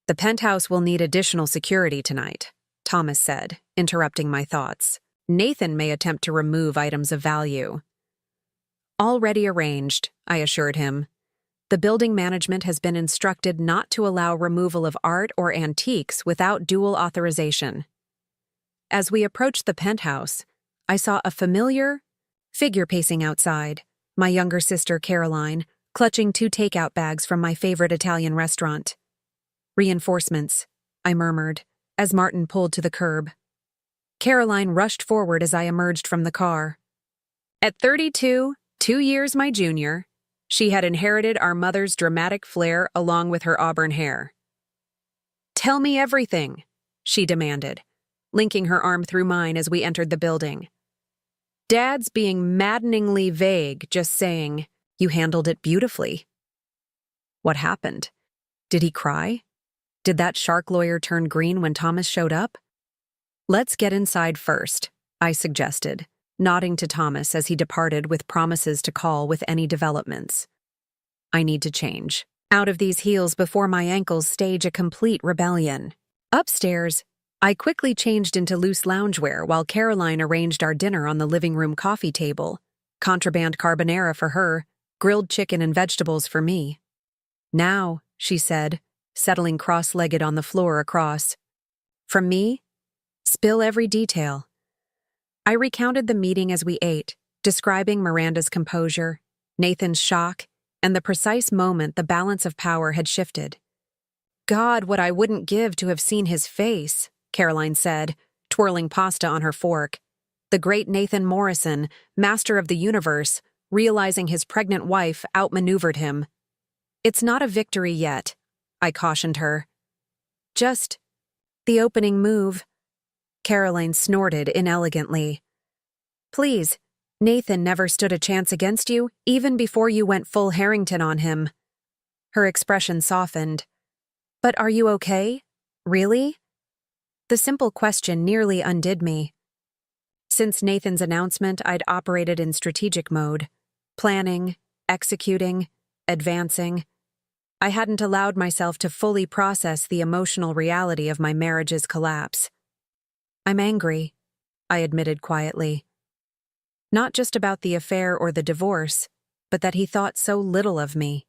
Speaker 1: "The penthouse will need additional security tonight," Thomas said, interrupting my thoughts. "Nathan may attempt to remove items of value." "Already arranged," I assured him. "The building management has been instructed not to allow removal of art or antiques without dual authorization." As we approached the penthouse, I saw a familiar figure pacing outside, my younger sister Caroline, clutching 2 takeout bags from my favorite Italian restaurant. "Reinforcements," I murmured, as Martin pulled to the curb. Caroline rushed forward as I emerged from the car. At 32, 2 years my junior, she had inherited our mother's dramatic flair along with her auburn hair. "Tell me everything," she demanded, linking her arm through mine as we entered the building. Dad's being maddeningly vague, just saying, "You handled it beautifully." What happened? Did he cry? Did that shark lawyer turn green when Thomas showed up? "Let's get inside first," I suggested, nodding to Thomas as he departed with promises to call with any developments. I need to change out of these heels before my ankles stage a complete rebellion. Upstairs, I quickly changed into loose loungewear while Caroline arranged our dinner on the living room coffee table, contraband carbonara for her, grilled chicken and vegetables for me. "Now," she said, settling cross-legged on the floor across. "From me? Spill every detail." I recounted the meeting as we ate, describing Miranda's composure, Nathan's shock, and the precise moment the balance of power had shifted. "God, what I wouldn't give to have seen his face," Caroline said, twirling pasta on her fork. The great Nathan Morrison, master of the universe, realizing his pregnant wife outmaneuvered him. "It's not a victory yet," I cautioned her. "Just the opening move." Caroline snorted inelegantly. "Please, Nathan never stood a chance against you, even before you went full Harrington on him." Her expression softened. "But are you okay? Really?" The simple question nearly undid me. Since Nathan's announcement, I'd operated in strategic mode, planning, executing, advancing. I hadn't allowed myself to fully process the emotional reality of my marriage's collapse. "I'm angry," I admitted quietly. Not just about the affair or the divorce, but that he thought so little of me.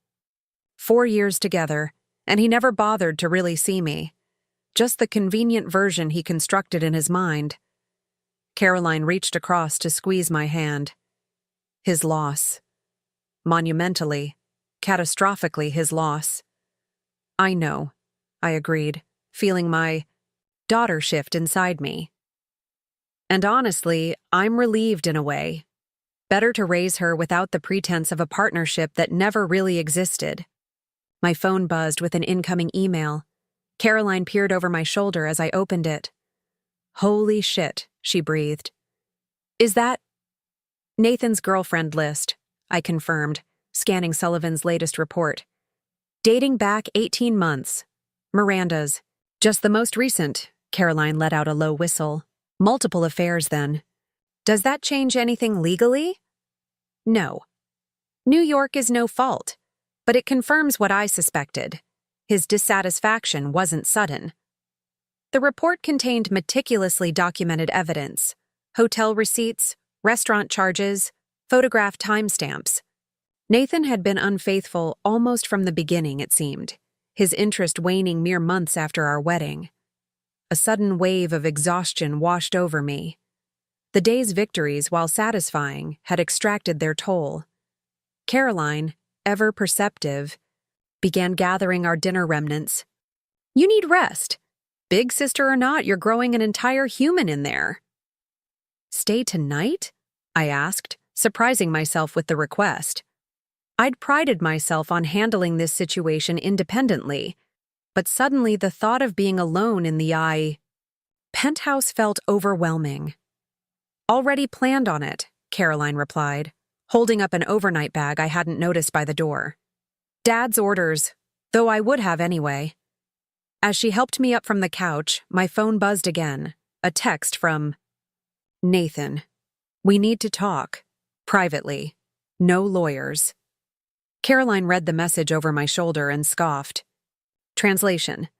Speaker 1: 4 years together, and he never bothered to really see me. Just the convenient version he constructed in his mind. Caroline reached across to squeeze my hand. His loss. Monumentally, catastrophically his loss. "I know," I agreed, feeling my daughter shift inside me. "And honestly, I'm relieved in a way. Better to raise her without the pretense of a partnership that never really existed." My phone buzzed with an incoming email. Caroline peered over my shoulder as I opened it. "Holy shit," she breathed. "Is that Nathan's girlfriend list?" I confirmed, scanning Sullivan's latest report. "Dating back 18 months. Miranda's. Just the most recent." Caroline let out a low whistle. "Multiple affairs, then. Does that change anything legally?" "No. New York is no fault, but it confirms what I suspected. His dissatisfaction wasn't sudden." The report contained meticulously documented evidence, hotel receipts, restaurant charges, photograph timestamps. Nathan had been unfaithful almost from the beginning, it seemed, his interest waning mere months after our wedding. A sudden wave of exhaustion washed over me. The day's victories, while satisfying, had extracted their toll. Caroline, ever perceptive, began gathering our dinner remnants. "You need rest. Big sister or not, you're growing an entire human in there." "Stay tonight?" I asked, surprising myself with the request. I'd prided myself on handling this situation independently, but suddenly the thought of being alone in the penthouse felt overwhelming. "Already planned on it," Caroline replied, holding up an overnight bag I hadn't noticed by the door. "Dad's orders, though I would have anyway." As she helped me up from the couch, my phone buzzed again, a text from Nathan. "We need to talk. Privately. No lawyers." Caroline read the message over my shoulder and scoffed. Translation: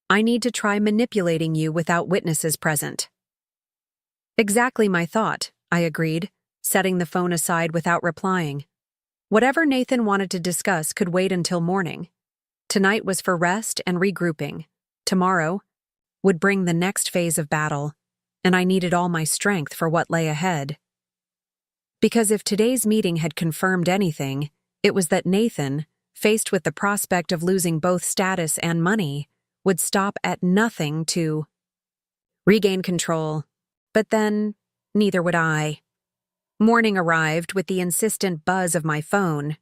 Speaker 1: I need to try manipulating you without witnesses present. Exactly my thought, I agreed, setting the phone aside without replying. Whatever Nathan wanted to discuss could wait until morning. Tonight was for rest and regrouping. Tomorrow would bring the next phase of battle, and I needed all my strength for what lay ahead. Because if today's meeting had confirmed anything, it was that Nathan, faced with the prospect of losing both status and money, would stop at nothing to regain control. But then, neither would I. Morning arrived with the insistent buzz of my phone.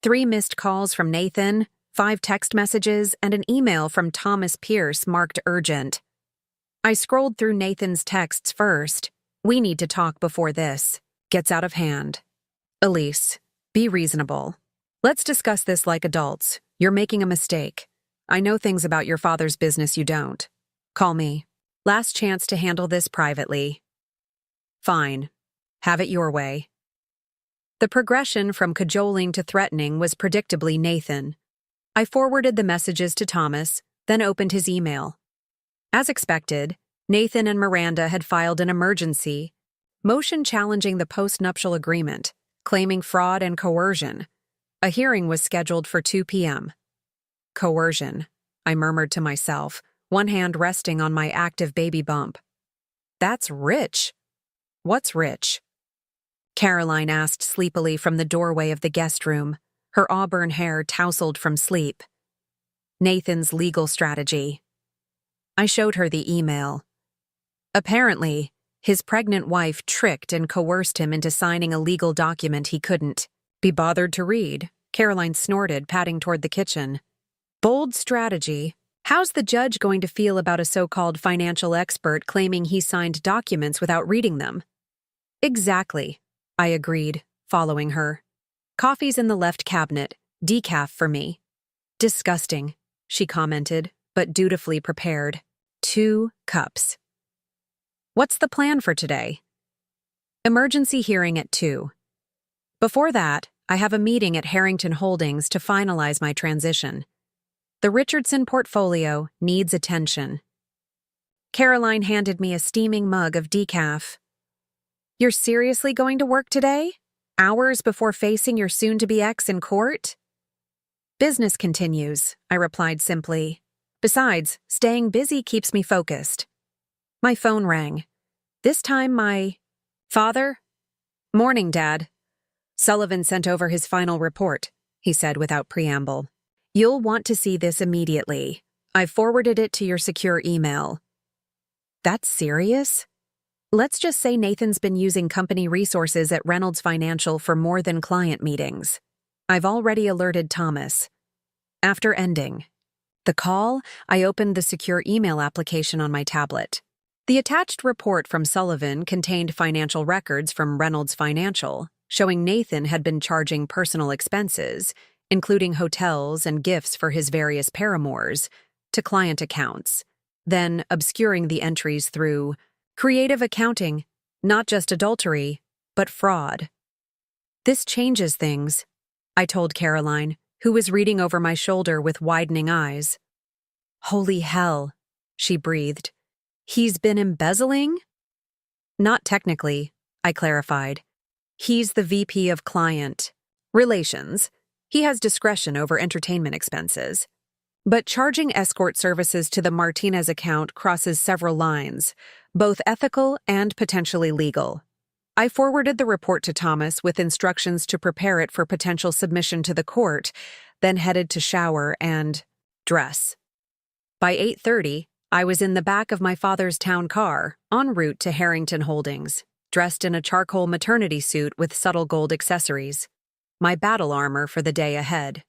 Speaker 1: 3 missed calls from Nathan, 5 text messages, and an email from Thomas Pierce marked urgent. I scrolled through Nathan's texts first. We need to talk before this gets out of hand. Elise, be reasonable. Let's discuss this like adults. You're making a mistake. I know things about your father's business you don't. Call me. Last chance to handle this privately. Fine. Have it your way. The progression from cajoling to threatening was predictably Nathan. I forwarded the messages to Thomas, then opened his email. As expected, Nathan and Miranda had filed an emergency motion challenging the post-nuptial agreement, claiming fraud and coercion. A hearing was scheduled for 2 p.m. Coercion, I murmured to myself, one hand resting on my active baby bump. That's rich. What's rich? Caroline asked sleepily from the doorway of the guest room, her auburn hair tousled from sleep. Nathan's legal strategy. I showed her the email. Apparently, his pregnant wife tricked and coerced him into signing a legal document he couldn't be bothered to read, Caroline snorted, padding toward the kitchen. Bold strategy. How's the judge going to feel about a so-called financial expert claiming he signed documents without reading them? Exactly, I agreed, following her. Coffee's in the left cabinet, decaf for me. Disgusting, she commented, but dutifully prepared. 2 cups. What's the plan for today? Emergency hearing at 2. Before that, I have a meeting at Harrington Holdings to finalize my transition. The Richardson portfolio needs attention. Caroline handed me a steaming mug of decaf. You're seriously going to work today? Hours before facing your soon-to-be ex in court? Business continues, I replied simply. Besides, staying busy keeps me focused. My phone rang. This time my father? Morning, Dad. Sullivan sent over his final report, he said without preamble. You'll want to see this immediately. I've forwarded it to your secure email. That's serious? Let's just say Nathan's been using company resources at Reynolds Financial for more than client meetings. I've already alerted Thomas. After ending the call, I opened the secure email application on my tablet. The attached report from Sullivan contained financial records from Reynolds Financial, showing Nathan had been charging personal expenses, including hotels and gifts for his various paramours, to client accounts, then obscuring the entries through creative accounting, not just adultery, but fraud. This changes things, I told Caroline, who was reading over my shoulder with widening eyes. Holy hell, she breathed. He's been embezzling? Not technically, I clarified. He's the VP of Client Relations. He has discretion over entertainment expenses. But charging escort services to the Martinez account crosses several lines, both ethical and potentially legal. I forwarded the report to Thomas with instructions to prepare it for potential submission to the court, then headed to shower and dress. By 8:30, I was in the back of my father's town car, en route to Harrington Holdings, dressed in a charcoal maternity suit with subtle gold accessories, my battle armor for the day ahead.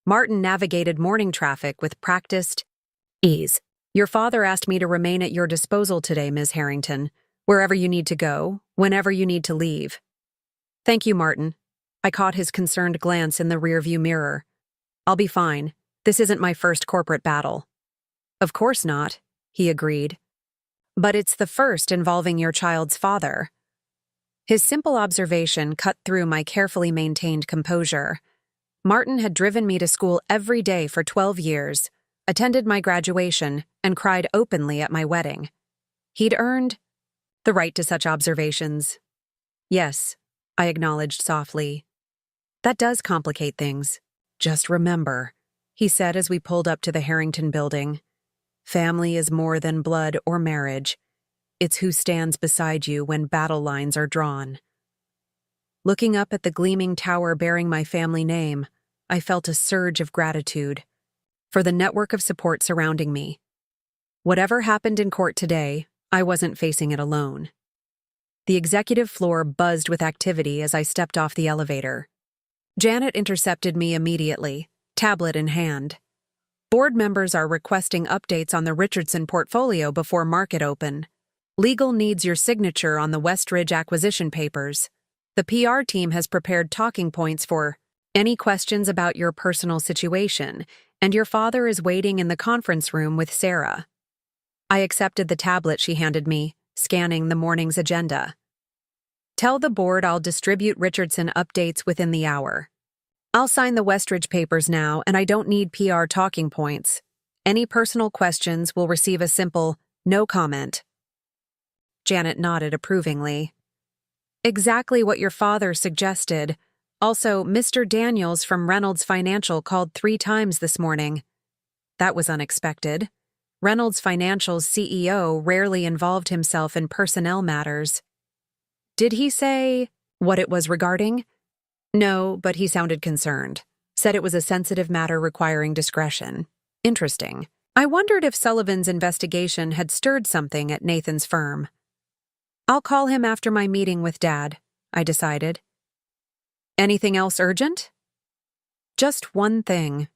Speaker 1: Martin navigated morning traffic with practiced ease. Your father asked me to remain at your disposal today, Ms. Harrington, wherever you need to go, whenever you need to leave. Thank you, Martin. I caught his concerned glance in the rearview mirror. I'll be fine. This isn't my first corporate battle. Of course not, he agreed. But it's the first involving your child's father. His simple observation cut through my carefully maintained composure. Martin had driven me to school every day for 12 years, attended my graduation, and cried openly at my wedding. He'd earned the right to such observations. Yes, I acknowledged softly. That does complicate things. Just remember, he said as we pulled up to the Harrington building. Family is more than blood or marriage. It's who stands beside you when battle lines are drawn. Looking up at the gleaming tower bearing my family name, I felt a surge of gratitude for the network of support surrounding me. Whatever happened in court today, I wasn't facing it alone. The executive floor buzzed with activity as I stepped off the elevator. Janet intercepted me immediately, tablet in hand. Board members are requesting updates on the Richardson portfolio before market open. Legal needs your signature on the Westridge acquisition papers. The PR team has prepared talking points for any questions about your personal situation, and your father is waiting in the conference room with Sarah. I accepted the tablet she handed me, scanning the morning's agenda. Tell the board I'll distribute Richardson updates within the hour. I'll sign the Westridge papers now, and I don't need PR talking points. Any personal questions will receive a simple no comment. Janet nodded approvingly. Exactly what your father suggested. Also, Mr. Daniels from Reynolds Financial called 3 times this morning. That was unexpected. Reynolds Financial's CEO rarely involved himself in personnel matters. Did he say what it was regarding? No, but he sounded concerned. Said it was a sensitive matter requiring discretion. Interesting. I wondered if Sullivan's investigation had stirred something at Nathan's firm. I'll call him after my meeting with Dad, I decided. Anything else urgent? Just one thing.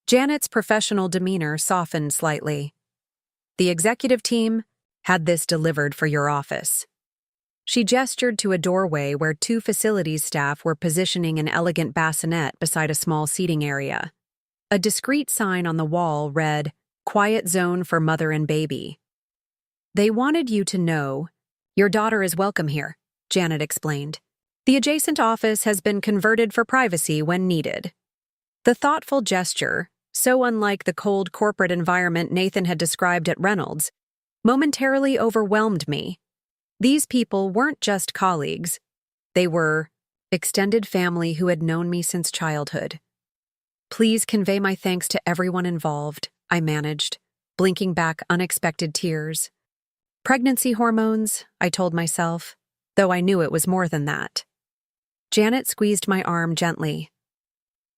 Speaker 1: Janet's professional demeanor softened slightly. The executive team had this delivered for your office. She gestured to a doorway where 2 facilities staff were positioning an elegant bassinet beside a small seating area. A discreet sign on the wall read, "Quiet zone for mother and baby." They wanted you to know, your daughter is welcome here, Janet explained. The adjacent office has been converted for privacy when needed. The thoughtful gesture, so unlike the cold corporate environment Nathan had described at Reynolds, momentarily overwhelmed me. These people weren't just colleagues. They were extended family who had known me since childhood. Please convey my thanks to everyone involved, I managed, blinking back unexpected tears. Pregnancy hormones, I told myself, though I knew it was more than that. Janet squeezed my arm gently.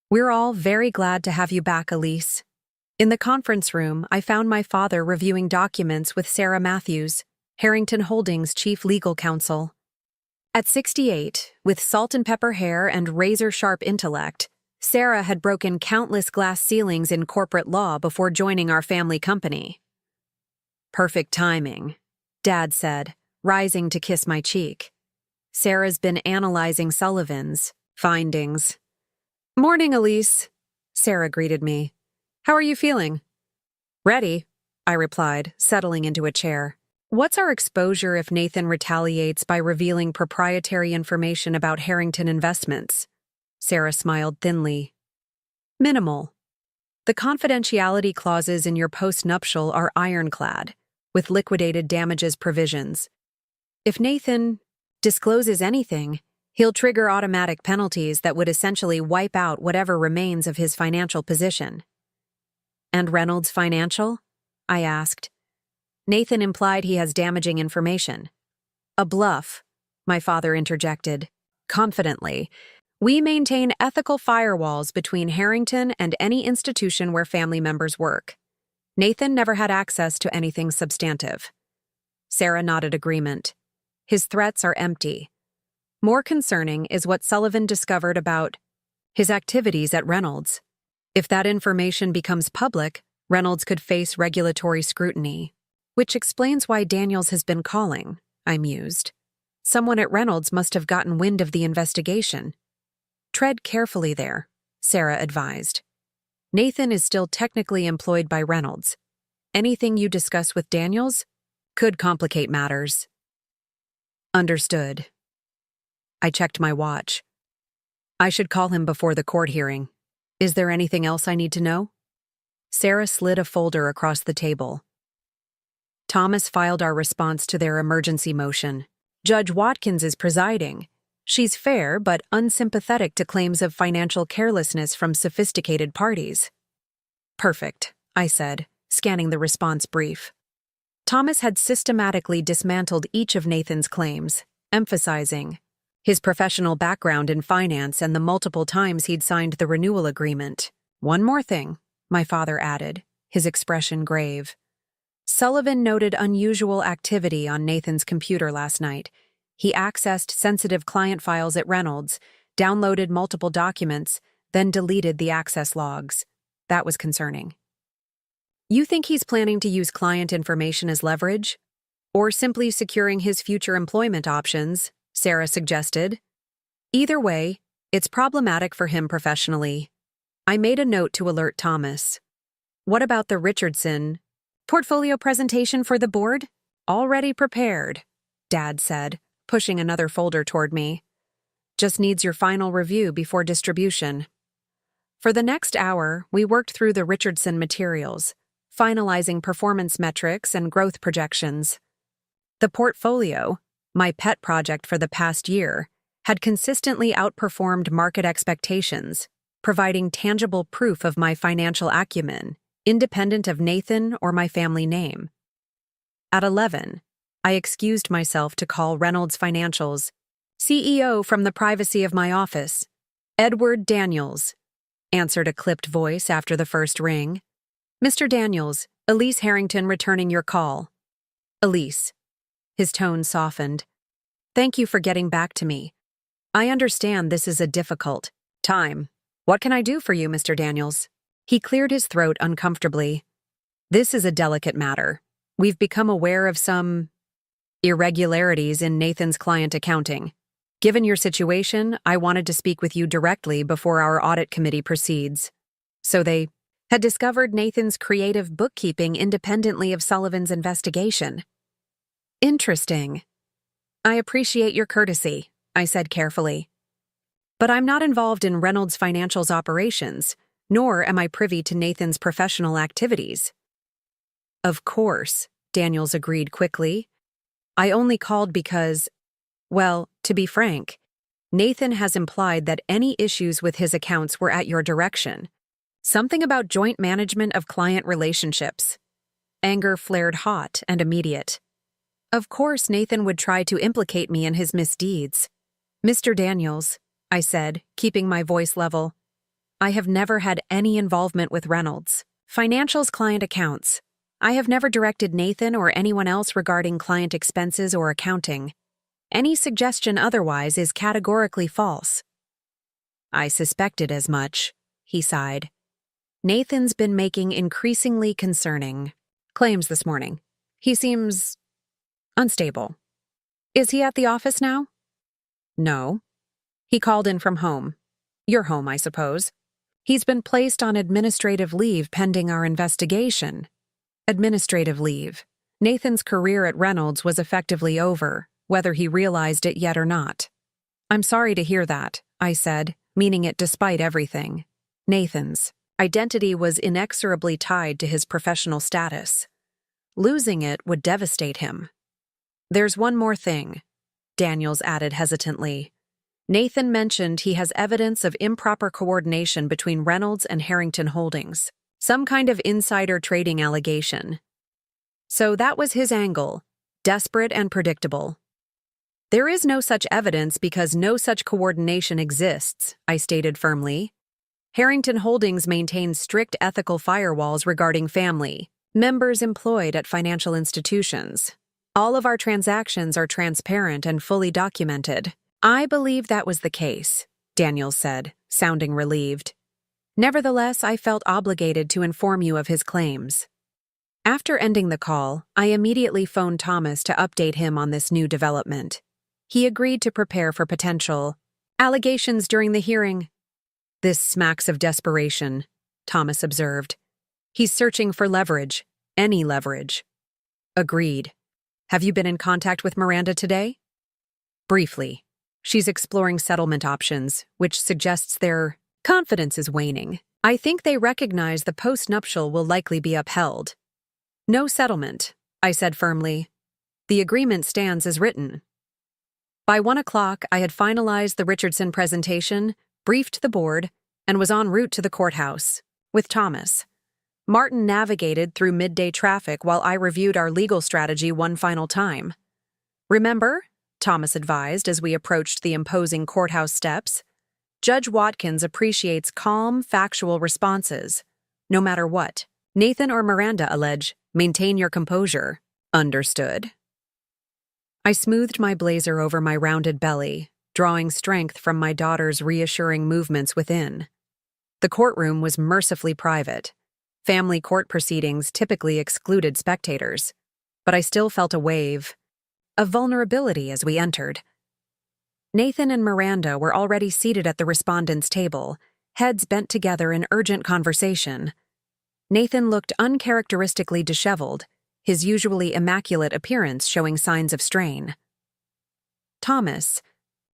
Speaker 1: We're all very glad to have you back, Elise. In the conference room, I found my father reviewing documents with Sarah Matthews, Harrington Holdings' chief legal counsel. At 68, with salt and pepper hair and razor-sharp intellect, Sarah had broken countless glass ceilings in corporate law before joining our family company. Perfect timing, Dad said, rising to kiss my cheek. Sarah's been analyzing Sullivan's findings. Morning, Elise, Sarah greeted me. How are you feeling? Ready, I replied, settling into a chair. What's our exposure if Nathan retaliates by revealing proprietary information about Harrington Investments? Sarah smiled thinly. Minimal. The confidentiality clauses in your post-nuptial are ironclad, with liquidated damages provisions. If Nathan discloses anything, he'll trigger automatic penalties that would essentially wipe out whatever remains of his financial position. And Reynolds Financial? I asked. Nathan implied he has damaging information. A bluff, my father interjected, confidently. We maintain ethical firewalls between Harrington and any institution where family members work. Nathan never had access to anything substantive. Sarah nodded agreement. His threats are empty. More concerning is what Sullivan discovered about his activities at Reynolds. If that information becomes public, Reynolds could face regulatory scrutiny, which explains why Daniels has been calling, I mused. Someone at Reynolds must have gotten wind of the investigation. Tread carefully there, Sarah advised. Nathan is still technically employed by Reynolds. Anything you discuss with Daniels could complicate matters. Understood. I checked my watch. I should call him before the court hearing. Is there anything else I need to know? Sarah slid a folder across the table. Thomas filed our response to their emergency motion. Judge Watkins is presiding. She's fair but unsympathetic to claims of financial carelessness from sophisticated parties. Perfect, I said, scanning the response brief. Thomas had systematically dismantled each of Nathan's claims, emphasizing his professional background in finance and the multiple times he'd signed the renewal agreement. One more thing, my father added, his expression grave. Sullivan noted unusual activity on Nathan's computer last night. He accessed sensitive client files at Reynolds, downloaded multiple documents, then deleted the access logs. That was concerning. You think he's planning to use client information as leverage? Or simply securing his future employment options, Sarah suggested. Either way, it's problematic for him professionally. I made a note to alert Thomas. What about the Richardson portfolio presentation for the board? Already prepared, Dad said, pushing another folder toward me. Just needs your final review before distribution. For the next hour, we worked through the Richardson materials, finalizing performance metrics and growth projections. The portfolio, my pet project for the past year, had consistently outperformed market expectations, providing tangible proof of my financial acumen, independent of Nathan or my family name. At 11, I excused myself to call Reynolds Financial's CEO from the privacy of my office. Edward Daniels, answered a clipped voice after the first ring. Mr. Daniels, Elise Harrington returning your call. Elise. His tone softened. Thank you for getting back to me. I understand this is a difficult time. What can I do for you, Mr. Daniels? He cleared his throat uncomfortably. This is a delicate matter. We've become aware of some irregularities in Nathan's client accounting. Given your situation, I wanted to speak with you directly before our audit committee proceeds. So they had discovered Nathan's creative bookkeeping independently of Sullivan's investigation. Interesting. I appreciate your courtesy, I said carefully. But I'm not involved in Reynolds Financial's operations, nor am I privy to Nathan's professional activities. Of course, Daniels agreed quickly. I only called because, well, to be frank, Nathan has implied that any issues with his accounts were at your direction. Something about joint management of client relationships. Anger flared hot and immediate. Of course, Nathan would try to implicate me in his misdeeds. Mr. Daniels, I said, keeping my voice level, I have never had any involvement with Reynolds. Financial's client accounts. I have never directed Nathan or anyone else regarding client expenses or accounting. Any suggestion otherwise is categorically false. I suspected as much, he sighed. Nathan's been making increasingly concerning claims this morning. He seems unstable. Is he at the office now? No. He called in from home. Your home, I suppose. He's been placed on administrative leave pending our investigation. Administrative leave. Nathan's career at Reynolds was effectively over, whether he realized it yet or not. I'm sorry to hear that, I said, meaning it despite everything. Nathan's identity was inexorably tied to his professional status. Losing it would devastate him. There's one more thing, Daniels added hesitantly. Nathan mentioned he has evidence of improper coordination between Reynolds and Harrington Holdings, some kind of insider trading allegation. So that was his angle, desperate and predictable. There is no such evidence because no such coordination exists, I stated firmly. Harrington Holdings maintains strict ethical firewalls regarding family members employed at financial institutions. All of our transactions are transparent and fully documented. I believe that was the case, Daniels said, sounding relieved. Nevertheless, I felt obligated to inform you of his claims. After ending the call, I immediately phoned Thomas to update him on this new development. He agreed to prepare for potential allegations during the hearing. This smacks of desperation, Thomas observed. He's searching for leverage, any leverage. Agreed. Have you been in contact with Miranda today? Briefly. She's exploring settlement options, which suggests their confidence is waning. I think they recognize the postnuptial will likely be upheld. No settlement, I said firmly. The agreement stands as written. By 1 o'clock, I had finalized the Richardson presentation, briefed the board, and was en route to the courthouse with Thomas. Martin navigated through midday traffic while I reviewed our legal strategy one final time. Remember, Thomas advised as we approached the imposing courthouse steps, Judge Watkins appreciates calm, factual responses. No matter what, Nathan or Miranda allege, maintain your composure. Understood. I smoothed my blazer over my rounded belly, drawing strength from my daughter's reassuring movements within. The courtroom was mercifully private. Family court proceedings typically excluded spectators, but I still felt a wave of vulnerability as we entered. Nathan and Miranda were already seated at the respondents' table, heads bent together in urgent conversation. Nathan looked uncharacteristically disheveled, his usually immaculate appearance showing signs of strain. Thomas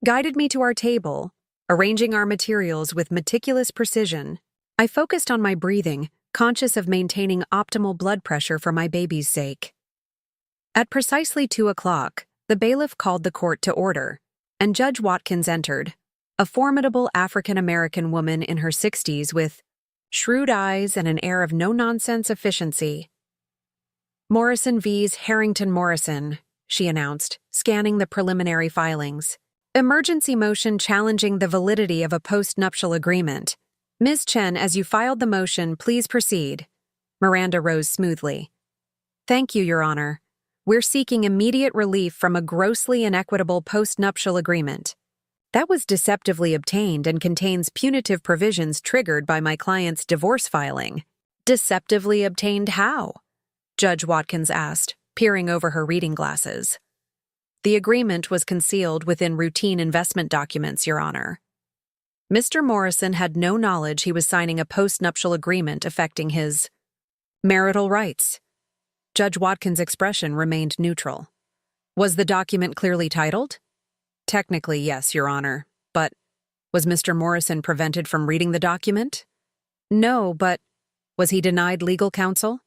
Speaker 1: guided me to our table, arranging our materials with meticulous precision. I focused on my breathing, conscious of maintaining optimal blood pressure for my baby's sake. At precisely 2 o'clock, the bailiff called the court to order, and Judge Watkins entered, a formidable African-American woman in her 60s with shrewd eyes and an air of no-nonsense efficiency. Morrison vs. Harrington Morrison, she announced, scanning the preliminary filings. Emergency motion challenging the validity of a postnuptial agreement. Ms. Chen, as you filed the motion, please proceed. Miranda rose smoothly. Thank you, Your Honor. We're seeking immediate relief from a grossly inequitable postnuptial agreement. That was deceptively obtained and contains punitive provisions triggered by my client's divorce filing. Deceptively obtained how? Judge Watkins asked, peering over her reading glasses. The agreement was concealed within routine investment documents, Your Honor. Mr. Morrison had no knowledge he was signing a postnuptial agreement affecting his marital rights. Judge Watkins' expression remained neutral. Was the document clearly titled? Technically, yes, Your Honor, but was Mr. Morrison prevented from reading the document? No, but was he denied legal counsel?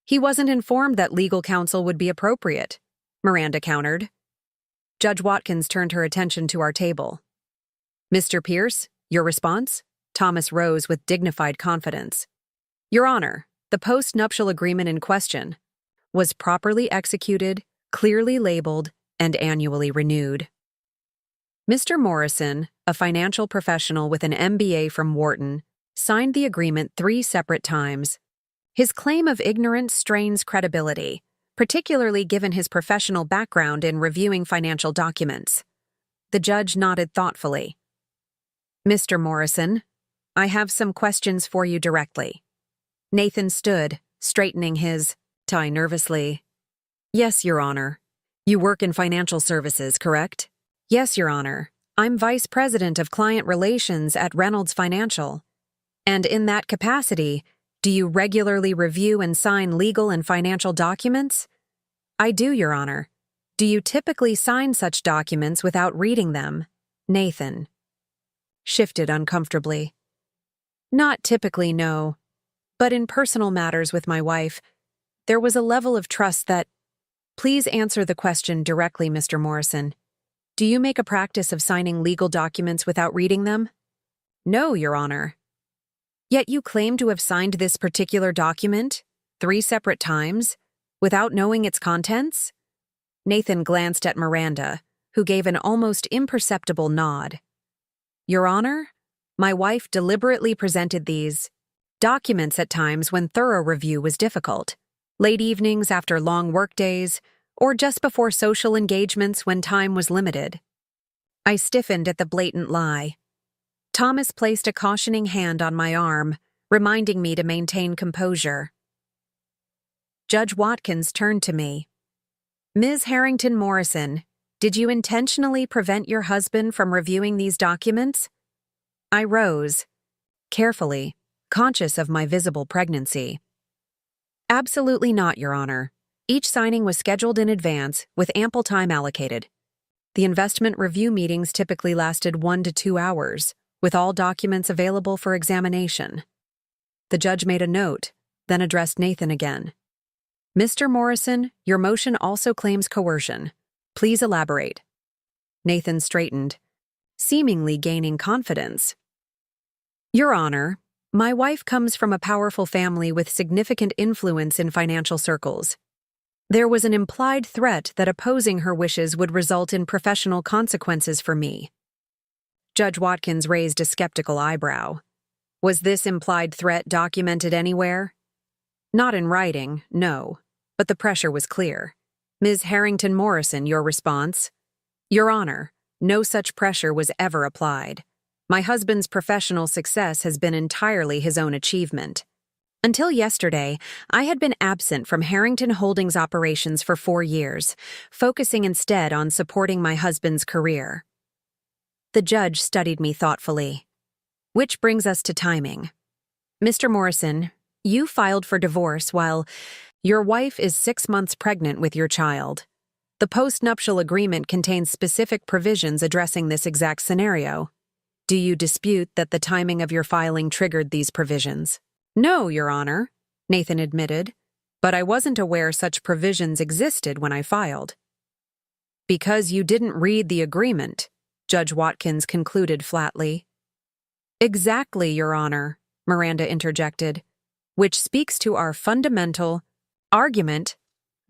Speaker 1: He wasn't informed that legal counsel would be appropriate, Miranda countered. Judge Watkins turned her attention to our table. Mr. Pierce, your response? Thomas rose with dignified confidence. Your Honor, the postnuptial agreement in question was properly executed, clearly labeled, and annually renewed. Mr. Morrison, a financial professional with an MBA from Wharton, signed the agreement 3 separate times. His claim of ignorance strains credibility, particularly given his professional background in reviewing financial documents. The judge nodded thoughtfully. Mr. Morrison, I have some questions for you directly. Nathan stood, straightening his tie nervously. Yes, Your Honor. You work in financial services, correct? Yes, Your Honor. I'm Vice President of Client Relations at Reynolds Financial. And in that capacity, do you regularly review and sign legal and financial documents? I do, Your Honor. Do you typically sign such documents without reading them? Nathan shifted uncomfortably. Not typically, no. But in personal matters with my wife, there was a level of trust that... Please answer the question directly, Mr. Morrison. Do you make a practice of signing legal documents without reading them? No, Your Honor. Yet you claim to have signed this particular document 3 separate times without knowing its contents? Nathan glanced at Miranda, who gave an almost imperceptible nod. Your Honor, my wife deliberately presented these documents at times when thorough review was difficult, late evenings after long workdays, or just before social engagements when time was limited. I stiffened at the blatant lie. Thomas placed a cautioning hand on my arm, reminding me to maintain composure. Judge Watkins turned to me. Ms. Harrington Morrison, did you intentionally prevent your husband from reviewing these documents? I rose, carefully, conscious of my visible pregnancy. Absolutely not, Your Honor. Each signing was scheduled in advance, with ample time allocated. The investment review meetings typically lasted 1 to 2 hours, with all documents available for examination. The judge made a note, then addressed Nathan again. Mr. Morrison, your motion also claims coercion. Please elaborate. Nathan straightened, seemingly gaining confidence. Your Honor, my wife comes from a powerful family with significant influence in financial circles. There was an implied threat that opposing her wishes would result in professional consequences for me. Judge Watkins raised a skeptical eyebrow. Was this implied threat documented anywhere? Not in writing, no, but the pressure was clear. Ms. Harrington Morrison, your response? Your Honor, no such pressure was ever applied. My husband's professional success has been entirely his own achievement. Until yesterday, I had been absent from Harrington Holdings operations for 4 years, focusing instead on supporting my husband's career. The judge studied me thoughtfully. Which brings us to timing. Mr. Morrison, you filed for divorce while your wife is 6 months pregnant with your child. The postnuptial agreement contains specific provisions addressing this exact scenario. Do you dispute that the timing of your filing triggered these provisions? No, Your Honor, Nathan admitted, but I wasn't aware such provisions existed when I filed. Because you didn't read the agreement, Judge Watkins concluded flatly. Exactly, Your Honor, Miranda interjected, which speaks to our fundamental argument.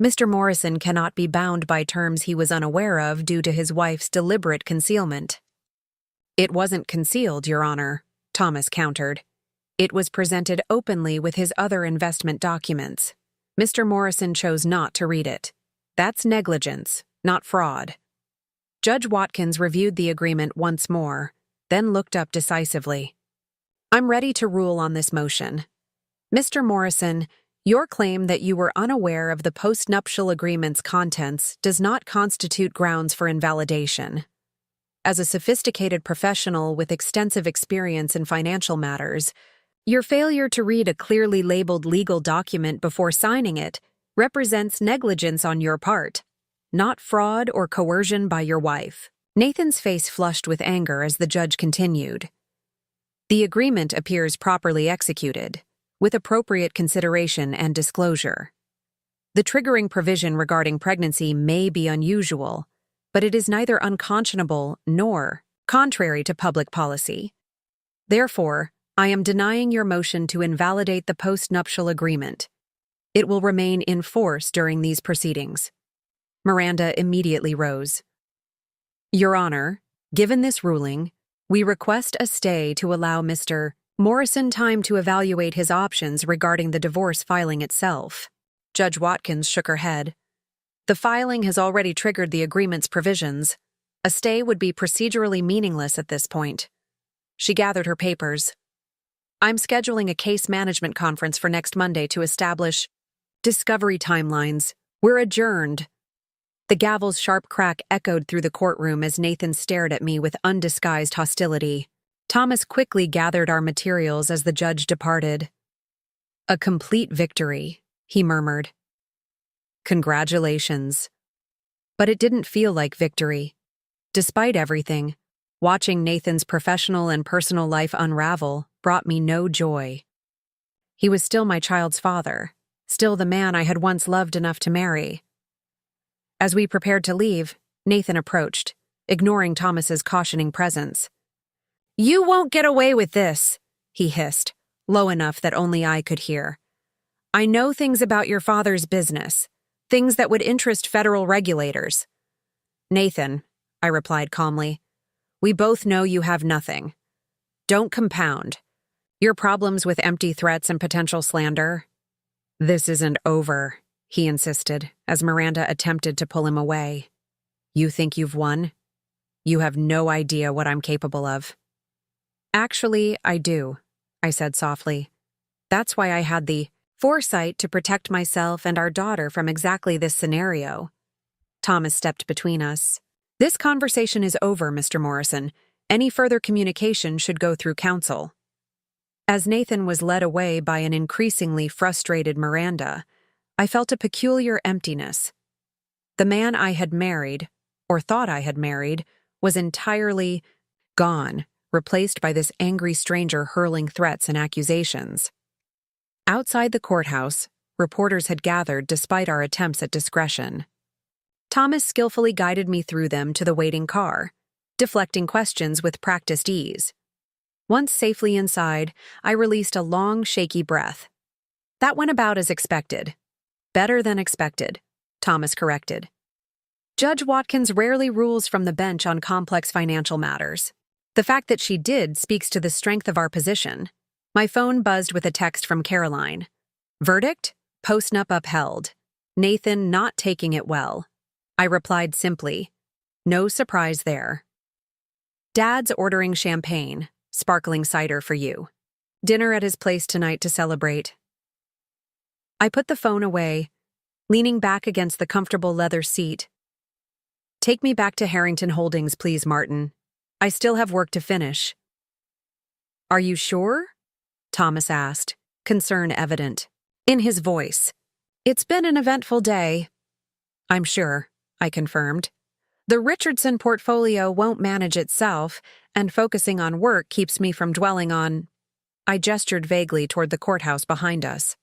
Speaker 1: Mr. Morrison cannot be bound by terms he was unaware of due to his wife's deliberate concealment. It wasn't concealed, Your Honor, Thomas countered. It was presented openly with his other investment documents. Mr. Morrison chose not to read it. That's negligence, not fraud. Judge Watkins reviewed the agreement once more, then looked up decisively. I'm ready to rule on this motion. Mr. Morrison, your claim that you were unaware of the postnuptial agreement's contents does not constitute grounds for invalidation. As a sophisticated professional with extensive experience in financial matters, your failure to read a clearly labeled legal document before signing it represents negligence on your part, not fraud or coercion by your wife. Nathan's face flushed with anger as the judge continued. The agreement appears properly executed, with appropriate consideration and disclosure. The triggering provision regarding pregnancy may be unusual, but it is neither unconscionable nor contrary to public policy. Therefore, I am denying your motion to invalidate the postnuptial agreement. It will remain in force during these proceedings. Miranda immediately rose. Your Honor, given this ruling, we request a stay to allow Mr. Morrison time to evaluate his options regarding the divorce filing itself. Judge Watkins shook her head. The filing has already triggered the agreement's provisions. A stay would be procedurally meaningless at this point. She gathered her papers. I'm scheduling a case management conference for next Monday to establish discovery timelines. We're adjourned. The gavel's sharp crack echoed through the courtroom as Nathan stared at me with undisguised hostility. Thomas quickly gathered our materials as the judge departed. A complete victory, he murmured. Congratulations. But it didn't feel like victory. Despite everything, watching Nathan's professional and personal life unravel brought me no joy. He was still my child's father, still the man I had once loved enough to marry. As we prepared to leave, Nathan approached, ignoring Thomas's cautioning presence. You won't get away with this, he hissed, low enough that only I could hear. I know things about your father's business, things that would interest federal regulators. Nathan, I replied calmly, we both know you have nothing. Don't compound. Your problems with empty threats and potential slander? This isn't over, he insisted, as Miranda attempted to pull him away. You think you've won? You have no idea what I'm capable of. Actually, I do, I said softly. That's why I had the foresight to protect myself and our daughter from exactly this scenario. Thomas stepped between us. This conversation is over, Mr. Morrison. Any further communication should go through counsel. As Nathan was led away by an increasingly frustrated Miranda, I felt a peculiar emptiness. The man I had married, or thought I had married, was entirely gone, replaced by this angry stranger hurling threats and accusations. Outside the courthouse, reporters had gathered despite our attempts at discretion. Thomas skillfully guided me through them to the waiting car, deflecting questions with practiced ease. Once safely inside, I released a long, shaky breath. That went about as expected. Better than expected, Thomas corrected. Judge Watkins rarely rules from the bench on complex financial matters. The fact that she did speaks to the strength of our position. My phone buzzed with a text from Caroline. Verdict? Prenup upheld. Nathan not taking it well. I replied simply, no surprise there. Dad's ordering champagne, sparkling cider for you. Dinner at his place tonight to celebrate. I put the phone away, leaning back against the comfortable leather seat. Take me back to Harrington Holdings, please, Martin. I still have work to finish. Are you sure? Thomas asked, concern evident in his voice. It's been an eventful day. I'm sure, I confirmed. The Richardson portfolio won't manage itself, and focusing on work keeps me from dwelling on... I gestured vaguely toward the courthouse behind us.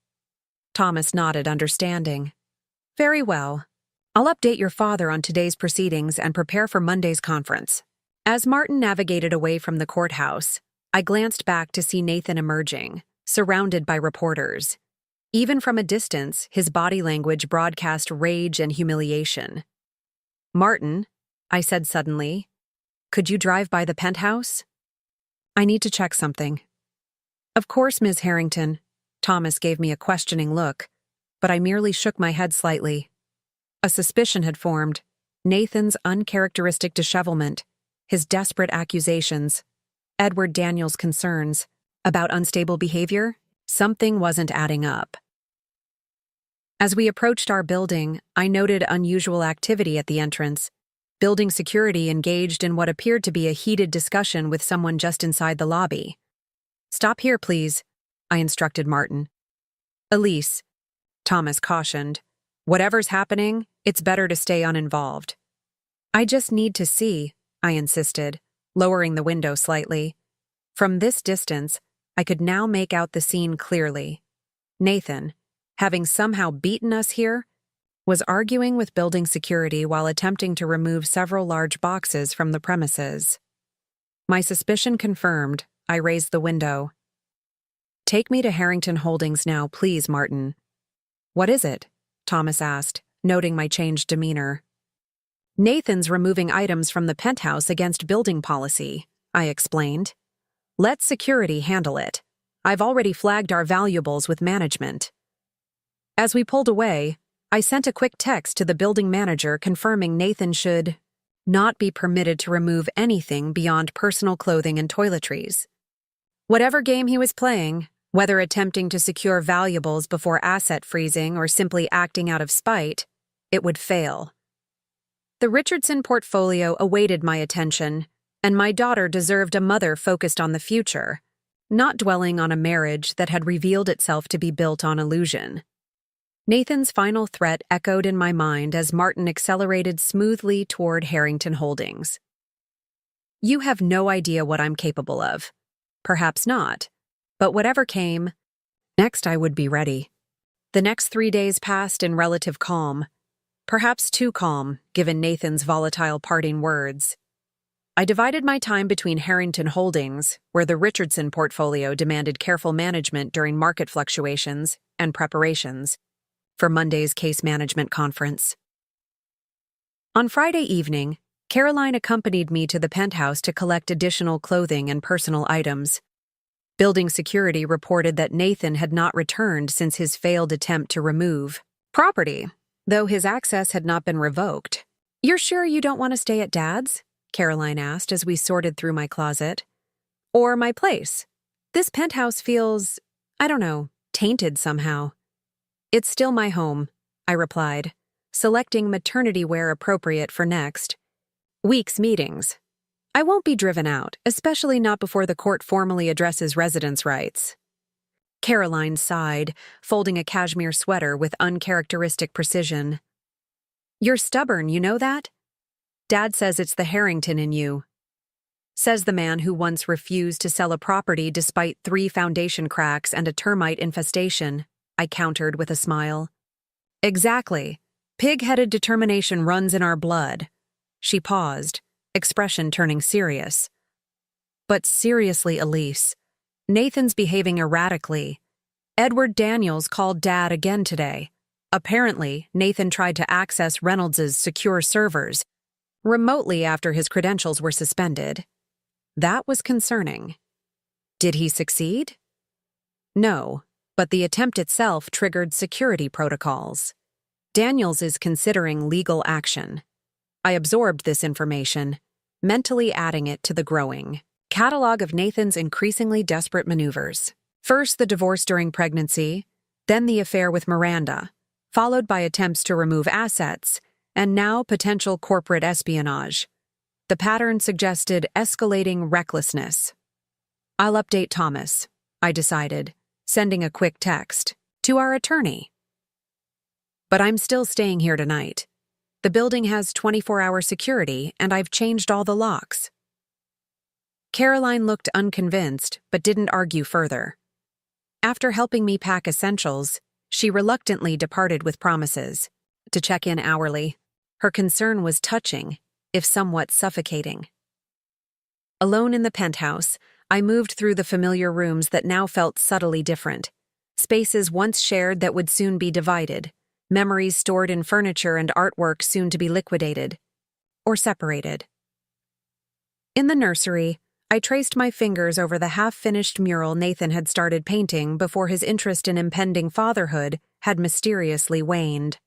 Speaker 1: Thomas nodded, understanding. Very well. I'll update your father on today's proceedings and prepare for Monday's conference. As Martin navigated away from the courthouse, I glanced back to see Nathan emerging, surrounded by reporters. Even from a distance, his body language broadcast rage and humiliation. Martin, I said suddenly, could you drive by the penthouse? I need to check something. Of course, Ms. Harrington. Thomas gave me a questioning look, but I merely shook my head slightly. A suspicion had formed. Nathan's uncharacteristic dishevelment, his desperate accusations, Edward Daniels' concerns about unstable behavior. Something wasn't adding up. As we approached our building, I noted unusual activity at the entrance. Building security engaged in what appeared to be a heated discussion with someone just inside the lobby. Stop here, please, I instructed Martin. Elise, Thomas cautioned. Whatever's happening, it's better to stay uninvolved. I just need to see, I insisted, lowering the window slightly. From this distance, I could now make out the scene clearly. Nathan, having somehow beaten us here, was arguing with building security while attempting to remove several large boxes from the premises. My suspicion confirmed, I raised the window. Take me to Harrington Holdings now, please, Martin. What is it? Thomas asked, noting my changed demeanor. Nathan's removing items from the penthouse against building policy, I explained. Let security handle it. I've already flagged our valuables with management. As we pulled away, I sent a quick text to the building manager confirming Nathan should not be permitted to remove anything beyond personal clothing and toiletries. Whatever game he was playing, whether attempting to secure valuables before asset freezing or simply acting out of spite, it would fail. The Richardson portfolio awaited my attention, and my daughter deserved a mother focused on the future, not dwelling on a marriage that had revealed itself to be built on illusion. Nathan's final threat echoed in my mind as Martin accelerated smoothly toward Harrington Holdings. You have no idea what I'm capable of. Perhaps not, but whatever came, next I would be ready. The next 3 days passed in relative calm, perhaps too calm, given Nathan's volatile parting words. I divided my time between Harrington Holdings, where the Richardson portfolio demanded careful management during market fluctuations, and preparations for Monday's case management conference. On Friday evening, Caroline accompanied me to the penthouse to collect additional clothing and personal items. Building security reported that Nathan had not returned since his failed attempt to remove property, though his access had not been revoked. You're sure you don't want to stay at Dad's? Caroline asked as we sorted through my closet. Or my place. This penthouse feels, I don't know, tainted somehow. It's still my home, I replied, selecting maternity wear appropriate for next week's meetings. I won't be driven out, especially not before the court formally addresses residence rights. Caroline sighed, folding a cashmere sweater with uncharacteristic precision. You're stubborn, you know that? Dad says it's the Harrington in you, says the man who once refused to sell a property despite 3 foundation cracks and a termite infestation, I countered with a smile. Exactly. Pig-headed determination runs in our blood. She paused, expression turning serious. But seriously, Elise, Nathan's behaving erratically. Edward Daniels called Dad again today. Apparently, Nathan tried to access Reynolds's secure servers remotely after his credentials were suspended. That was concerning. Did he succeed? No, but the attempt itself triggered security protocols. Daniels is considering legal action. I absorbed this information, mentally adding it to the growing catalog of Nathan's increasingly desperate maneuvers. First the divorce during pregnancy, then the affair with Miranda, followed by attempts to remove assets, and now potential corporate espionage. The pattern suggested escalating recklessness. I'll update Thomas, I decided, sending a quick text to our attorney. But I'm still staying here tonight. The building has 24-hour security, and I've changed all the locks. Caroline looked unconvinced, but didn't argue further. After helping me pack essentials, she reluctantly departed with promises to check in hourly. Her concern was touching, if somewhat suffocating. Alone in the penthouse, I moved through the familiar rooms that now felt subtly different. Spaces once shared that would soon be divided. Memories stored in furniture and artwork soon to be liquidated. Or separated. In the nursery, I traced my fingers over the half-finished mural Nathan had started painting before his interest in impending fatherhood had mysteriously waned.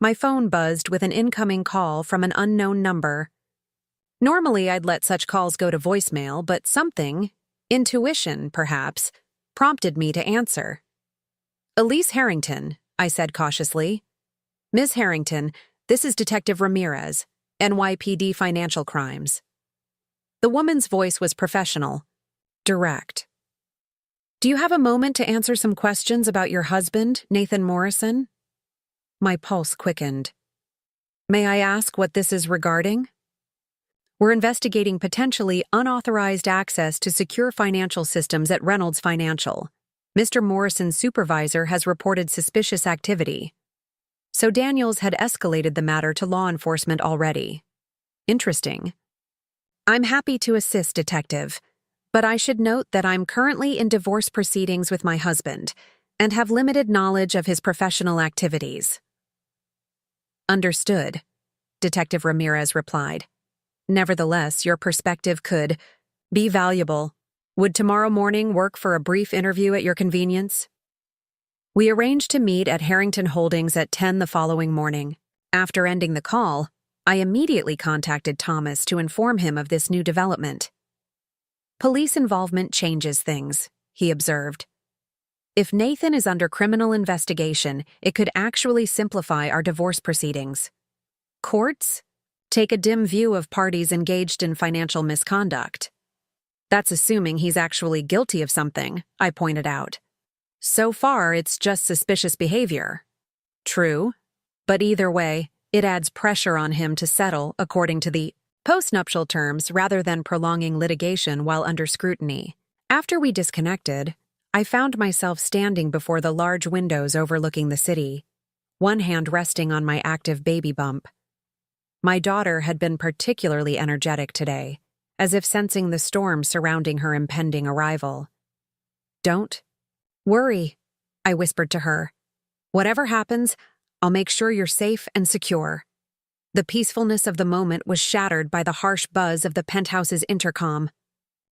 Speaker 1: My phone buzzed with an incoming call from an unknown number. Normally, I'd let such calls go to voicemail, but something, intuition perhaps, prompted me to answer. Elise Harrington, I said cautiously. Ms. Harrington, this is Detective Ramirez, NYPD Financial Crimes. The woman's voice was professional, direct. Do you have a moment to answer some questions about your husband, Nathan Morrison? My pulse quickened. May I ask what this is regarding? We're investigating potentially unauthorized access to secure financial systems at Reynolds Financial. Mr. Morrison's supervisor has reported suspicious activity. So Daniels had escalated the matter to law enforcement already. Interesting. I'm happy to assist, Detective, but I should note that I'm currently in divorce proceedings with my husband and have limited knowledge of his professional activities. Understood, Detective Ramirez replied. Nevertheless, your perspective could be valuable. Would tomorrow morning work for a brief interview at your convenience? We arranged to meet at Harrington Holdings at 10 the following morning. After ending the call, I immediately contacted Thomas to inform him of this new development. Police involvement changes things, he observed. If Nathan is under criminal investigation, it could actually simplify our divorce proceedings. Courts take a dim view of parties engaged in financial misconduct. That's assuming he's actually guilty of something, I pointed out. So far, it's just suspicious behavior. True, but either way, it adds pressure on him to settle according to the postnuptial terms rather than prolonging litigation while under scrutiny. After we disconnected, I found myself standing before the large windows overlooking the city, one hand resting on my active baby bump. My daughter had been particularly energetic today, as if sensing the storm surrounding her impending arrival. Don't worry, I whispered to her. Whatever happens, I'll make sure you're safe and secure. The peacefulness of the moment was shattered by the harsh buzz of the penthouse's intercom.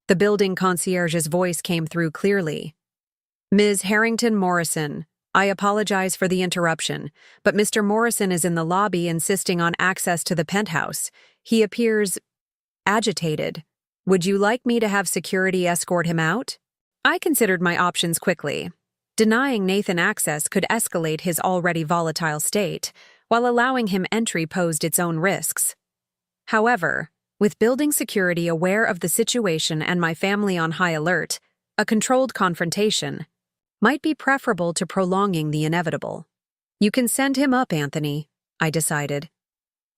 Speaker 1: The building concierge's voice came through clearly. Ms. Harrington Morrison, I apologize for the interruption, but Mr. Morrison is in the lobby insisting on access to the penthouse. He appears agitated. Would you like me to have security escort him out? I considered my options quickly. Denying Nathan access could escalate his already volatile state, while allowing him entry posed its own risks. However, with building security aware of the situation and my family on high alert, a controlled confrontation might be preferable to prolonging the inevitable. You can send him up, Anthony, I decided.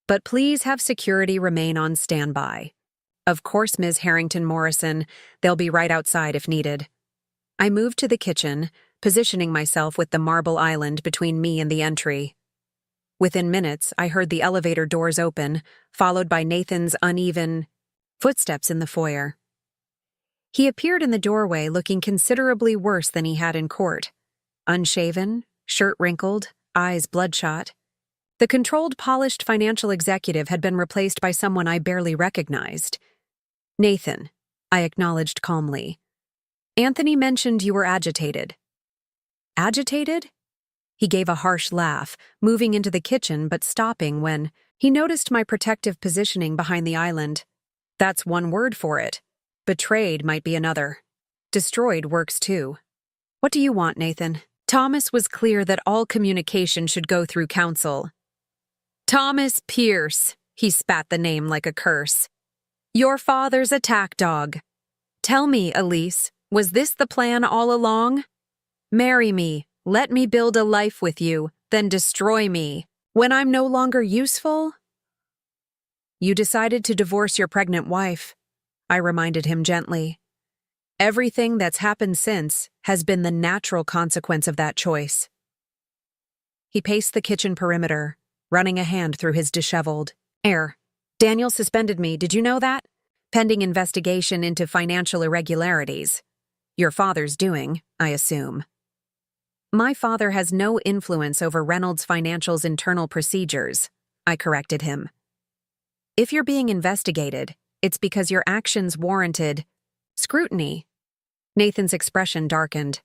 Speaker 1: But please have security remain on standby. Of course, Ms. Harrington Morrison. They'll be right outside if needed. I moved to the kitchen, positioning myself with the marble island between me and the entry. Within minutes, I heard the elevator doors open, followed by Nathan's uneven footsteps in the foyer. He appeared in the doorway looking considerably worse than he had in court. Unshaven, shirt wrinkled, eyes bloodshot. The controlled, polished financial executive had been replaced by someone I barely recognized. "Nathan," I acknowledged calmly. "Anthony mentioned you were agitated." "Agitated?" He gave a harsh laugh, moving into the kitchen but stopping when he noticed my protective positioning behind the island. "That's one word for it. Betrayed might be another. Destroyed works too. What do you want, Nathan?" Thomas was clear that all communication should go through counsel. "Thomas Pierce," he spat the name like a curse. "Your father's attack dog. Tell me, Elise, was this the plan all along? Marry me, let me build a life with you, then destroy me. When I'm no longer useful?" "You decided to divorce your pregnant wife," I reminded him gently. "Everything that's happened since has been the natural consequence of that choice." He paced the kitchen perimeter, running a hand through his disheveled hair. "Daniel suspended me, did you know that? Pending investigation into financial irregularities. Your father's doing, I assume." "My father has no influence over Reynolds Financial's internal procedures," I corrected him. "If you're being investigated, it's because your actions warranted scrutiny." Nathan's expression darkened.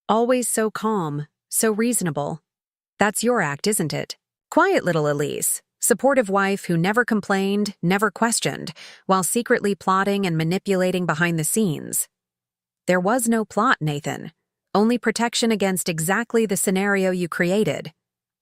Speaker 1: "Always so calm, so reasonable. That's your act, isn't it? Quiet little Elise, supportive wife who never complained, never questioned, while secretly plotting and manipulating behind the scenes." "There was no plot, Nathan. Only protection against exactly the scenario you created."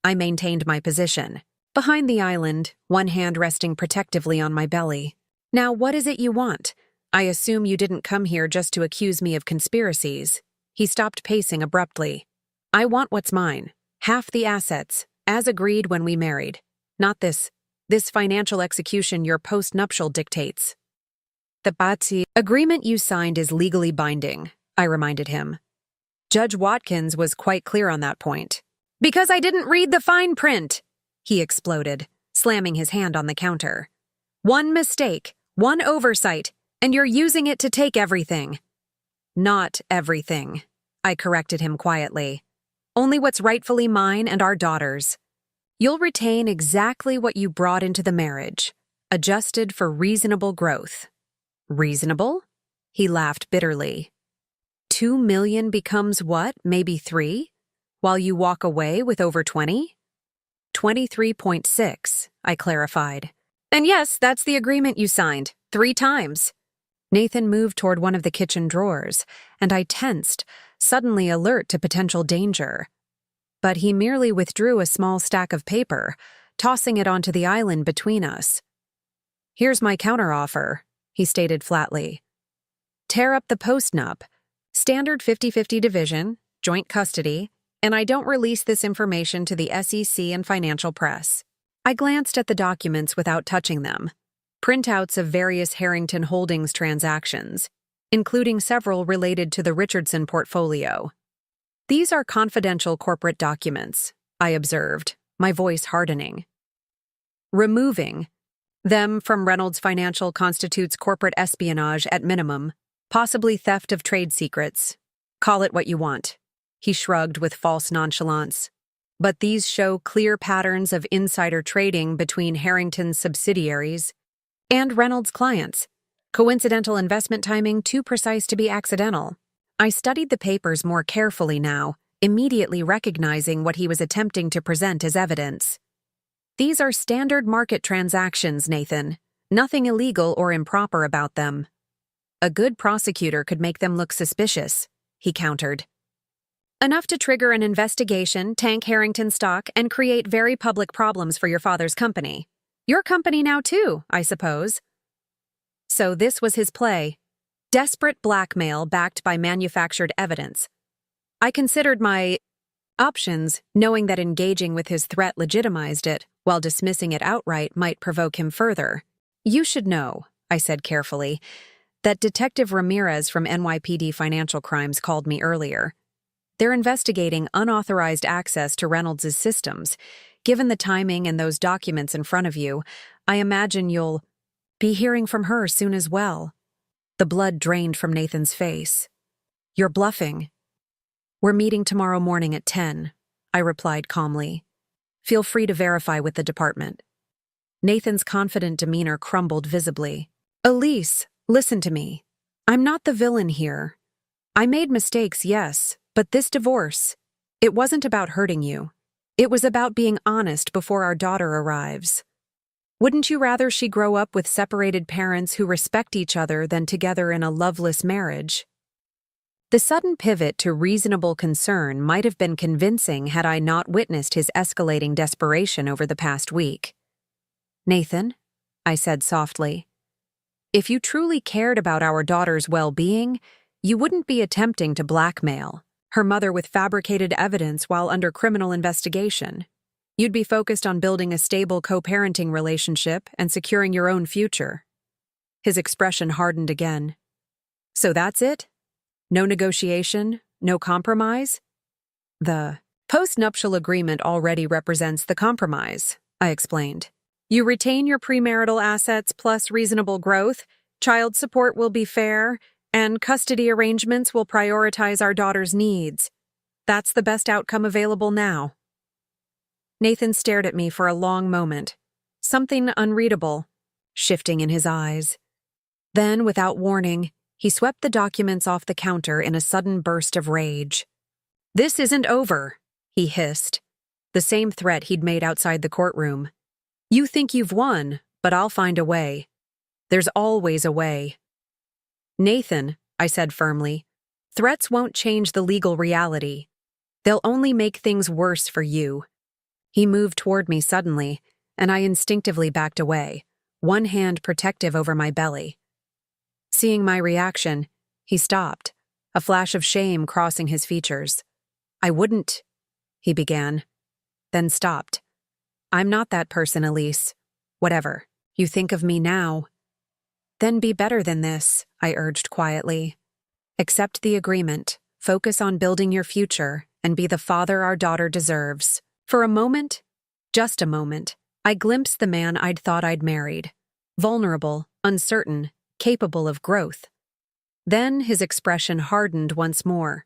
Speaker 1: I maintained my position, behind the island, one hand resting protectively on my belly. "Now what is it you want? I assume you didn't come here just to accuse me of conspiracies." He stopped pacing abruptly. "I want what's mine. Half the assets, as agreed when we married. Not this financial execution your post-nuptial dictates." "The Batsy agreement you signed is legally binding," I reminded him. "Judge Watkins was quite clear on that point." "Because I didn't read the fine print," he exploded, slamming his hand on the counter. "One mistake, one oversight, and you're using it to take everything." "Not everything," I corrected him quietly. "Only what's rightfully mine and our daughter's. You'll retain exactly what you brought into the marriage, adjusted for reasonable growth." "Reasonable?" He laughed bitterly. 2 million becomes what, maybe 3? While you walk away with over 20? 23.6, I clarified. "And yes, that's the agreement you signed, 3 times. Nathan moved toward one of the kitchen drawers, and I tensed, suddenly alert to potential danger. But he merely withdrew a small stack of paper, tossing it onto the island between us. "Here's my counteroffer," he stated flatly. "Tear up the post-nup, standard 50-50 division, joint custody, and I don't release this information to the SEC and financial press." I glanced at the documents without touching them. Printouts of various Harrington Holdings transactions, including several related to the Richardson portfolio. "These are confidential corporate documents," I observed, my voice hardening. "Removing them from Reynolds Financial constitutes corporate espionage at minimum, possibly theft of trade secrets. Call it what you want." He shrugged with false nonchalance. "But these show clear patterns of insider trading between Harrington's subsidiaries and Reynolds' clients. Coincidental investment timing too precise to be accidental." I studied the papers more carefully now, immediately recognizing what he was attempting to present as evidence. "These are standard market transactions, Nathan. Nothing illegal or improper about them. A good prosecutor could make them look suspicious," he countered. "Enough to trigger an investigation, tank Harrington stock, and create very public problems for your father's company. Your company now too, I suppose." So this was his play. Desperate blackmail backed by manufactured evidence. I considered my options, knowing that engaging with his threat legitimized it, while dismissing it outright might provoke him further. "You should know," I said carefully, "that Detective Ramirez from NYPD Financial Crimes called me earlier. They're investigating unauthorized access to Reynolds' systems. Given the timing and those documents in front of you, I imagine you'll be hearing from her soon as well." The blood drained from Nathan's face. "You're bluffing." "We're meeting tomorrow morning at 10, I replied calmly. "Feel free to verify with the department." Nathan's confident demeanor crumbled visibly. "Elise, listen to me. I'm not the villain here. I made mistakes, yes, but this divorce, it wasn't about hurting you. It was about being honest before our daughter arrives. Wouldn't you rather she grow up with separated parents who respect each other than together in a loveless marriage?" The sudden pivot to reasonable concern might have been convincing had I not witnessed his escalating desperation over the past week. "Nathan," I said softly, "if you truly cared about our daughter's well-being, you wouldn't be attempting to blackmail her mother with fabricated evidence while under criminal investigation. You'd be focused on building a stable co-parenting relationship and securing your own future." His expression hardened again. "So that's it? No negotiation? No compromise?" "The post-nuptial agreement already represents the compromise," I explained. "You retain your premarital assets plus reasonable growth, child support will be fair, and custody arrangements will prioritize our daughter's needs. That's the best outcome available now." Nathan stared at me for a long moment, something unreadable shifting in his eyes. Then, without warning, he swept the documents off the counter in a sudden burst of rage. "This isn't over," he hissed, the same threat he'd made outside the courtroom. "You think you've won, but I'll find a way. There's always a way." "Nathan," I said firmly, "threats won't change the legal reality. They'll only make things worse for you." He moved toward me suddenly, and I instinctively backed away, one hand protective over my belly. Seeing my reaction, he stopped, a flash of shame crossing his features. "I wouldn't," he began, then stopped. "I'm not that person, Elise. Whatever you think of me now." "Then be better than this," I urged quietly. "Accept the agreement, focus on building your future, and be the father our daughter deserves." For a moment, just a moment, I glimpsed the man I'd thought I'd married. Vulnerable, uncertain, capable of growth. Then his expression hardened once more.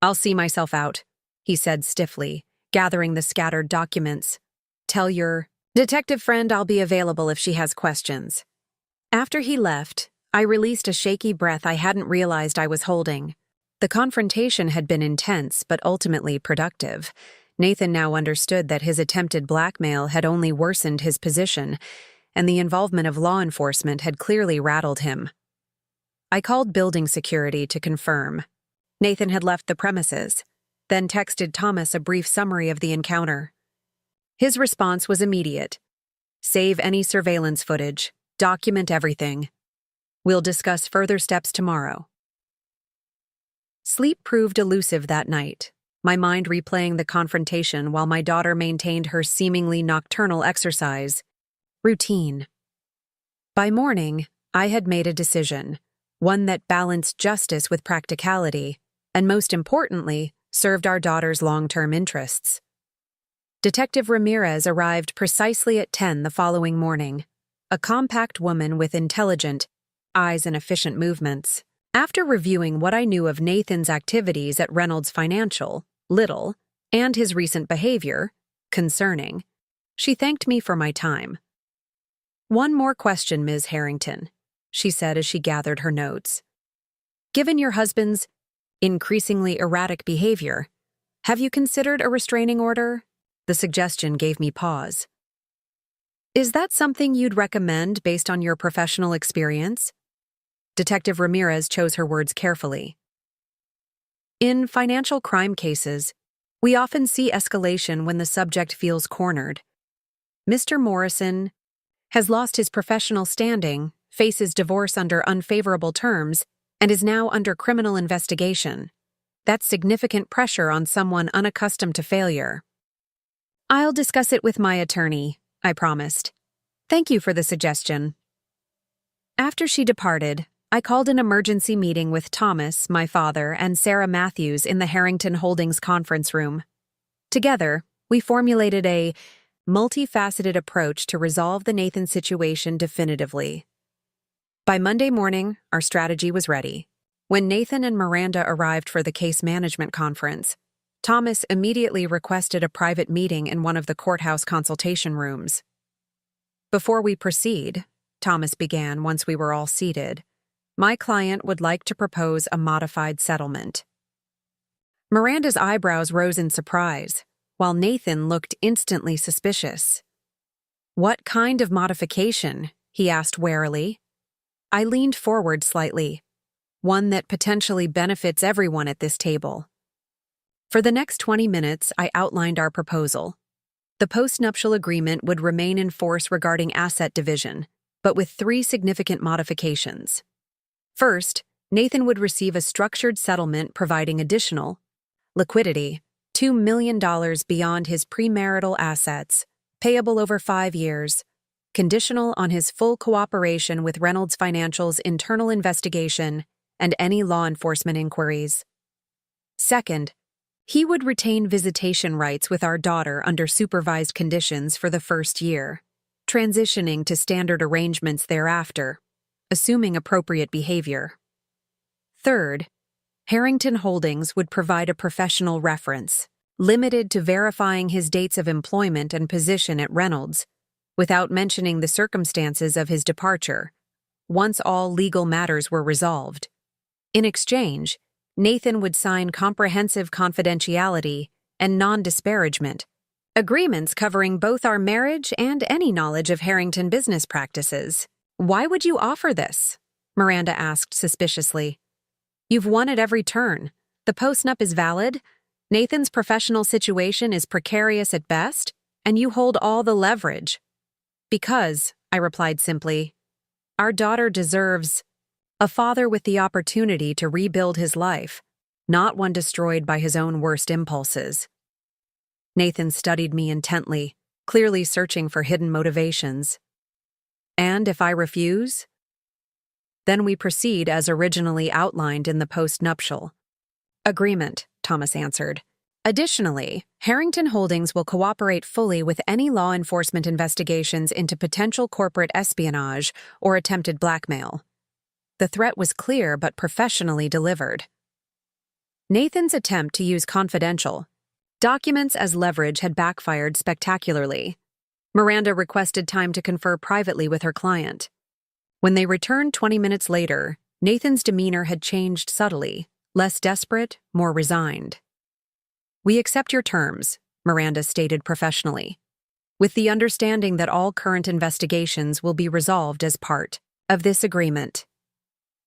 Speaker 1: "I'll see myself out," he said stiffly, gathering the scattered documents. "Tell your detective friend I'll be available if she has questions." After he left, I released a shaky breath I hadn't realized I was holding. The confrontation had been intense but ultimately productive. Nathan now understood that his attempted blackmail had only worsened his position, and the involvement of law enforcement had clearly rattled him. I called building security to confirm. Nathan had left the premises, then texted Thomas a brief summary of the encounter. His response was immediate. "Save any surveillance footage. Document everything. We'll discuss further steps tomorrow." Sleep proved elusive that night, my mind replaying the confrontation while my daughter maintained her seemingly nocturnal exercise routine. By morning, I had made a decision, one that balanced justice with practicality, and most importantly, served our daughter's long-term interests. Detective Ramirez arrived precisely at 10 the following morning, a compact woman with intelligent eyes and efficient movements. After reviewing what I knew of Nathan's activities at Reynolds Financial, little, and his recent behavior, concerning, she thanked me for my time. "One more question, Ms. Harrington," she said as she gathered her notes. "Given your husband's increasingly erratic behavior, have you considered a restraining order?" The suggestion gave me pause. "Is that something you'd recommend based on your professional experience?" Detective Ramirez chose her words carefully. "In financial crime cases, we often see escalation when the subject feels cornered. Mr. Morrison has lost his professional standing, faces divorce under unfavorable terms, and is now under criminal investigation. That's significant pressure on someone unaccustomed to failure. I'll discuss it with my attorney, I promised. Thank you for the suggestion. After she departed, I called an emergency meeting with Thomas, my father, and Sarah Matthews in the Harrington Holdings conference room. Together, we formulated a multifaceted approach to resolve the Nathan situation definitively. By Monday morning, our strategy was ready. When Nathan and Miranda arrived for the case management conference, Thomas immediately requested a private meeting in one of the courthouse consultation rooms. Before we proceed, Thomas began once we were all seated, my client would like to propose a modified settlement. Miranda's eyebrows rose in surprise, while Nathan looked instantly suspicious. What kind of modification? He asked warily. I leaned forward slightly. One that potentially benefits everyone at this table. For the next 20 minutes, I outlined our proposal. The postnuptial agreement would remain in force regarding asset division, but with 3 significant modifications. First, Nathan would receive a structured settlement providing additional liquidity, $2 million beyond his premarital assets, payable over 5 years, conditional on his full cooperation with Reynolds Financial's internal investigation and any law enforcement inquiries. Second, he would retain visitation rights with our daughter under supervised conditions for the first year, transitioning to standard arrangements thereafter, assuming appropriate behavior. Third, Harrington Holdings would provide a professional reference, limited to verifying his dates of employment and position at Reynolds, without mentioning the circumstances of his departure, once all legal matters were resolved. In exchange, Nathan would sign comprehensive confidentiality and non-disparagement, agreements covering both our marriage and any knowledge of Harrington business practices. Why would you offer this? Miranda asked suspiciously. You've won at every turn. The postnup is valid, Nathan's professional situation is precarious at best, and you hold all the leverage. Because, I replied simply, our daughter deserves a father with the opportunity to rebuild his life, not one destroyed by his own worst impulses. Nathan studied me intently, clearly searching for hidden motivations. And if I refuse? Then we proceed as originally outlined in the postnuptial agreement, Thomas answered. Additionally, Harrington Holdings will cooperate fully with any law enforcement investigations into potential corporate espionage or attempted blackmail. The threat was clear but professionally delivered. Nathan's attempt to use confidential documents as leverage had backfired spectacularly. Miranda requested time to confer privately with her client. When they returned 20 minutes later, Nathan's demeanor had changed subtly, less desperate, more resigned. We accept your terms, Miranda stated professionally, with the understanding that all current investigations will be resolved as part of this agreement.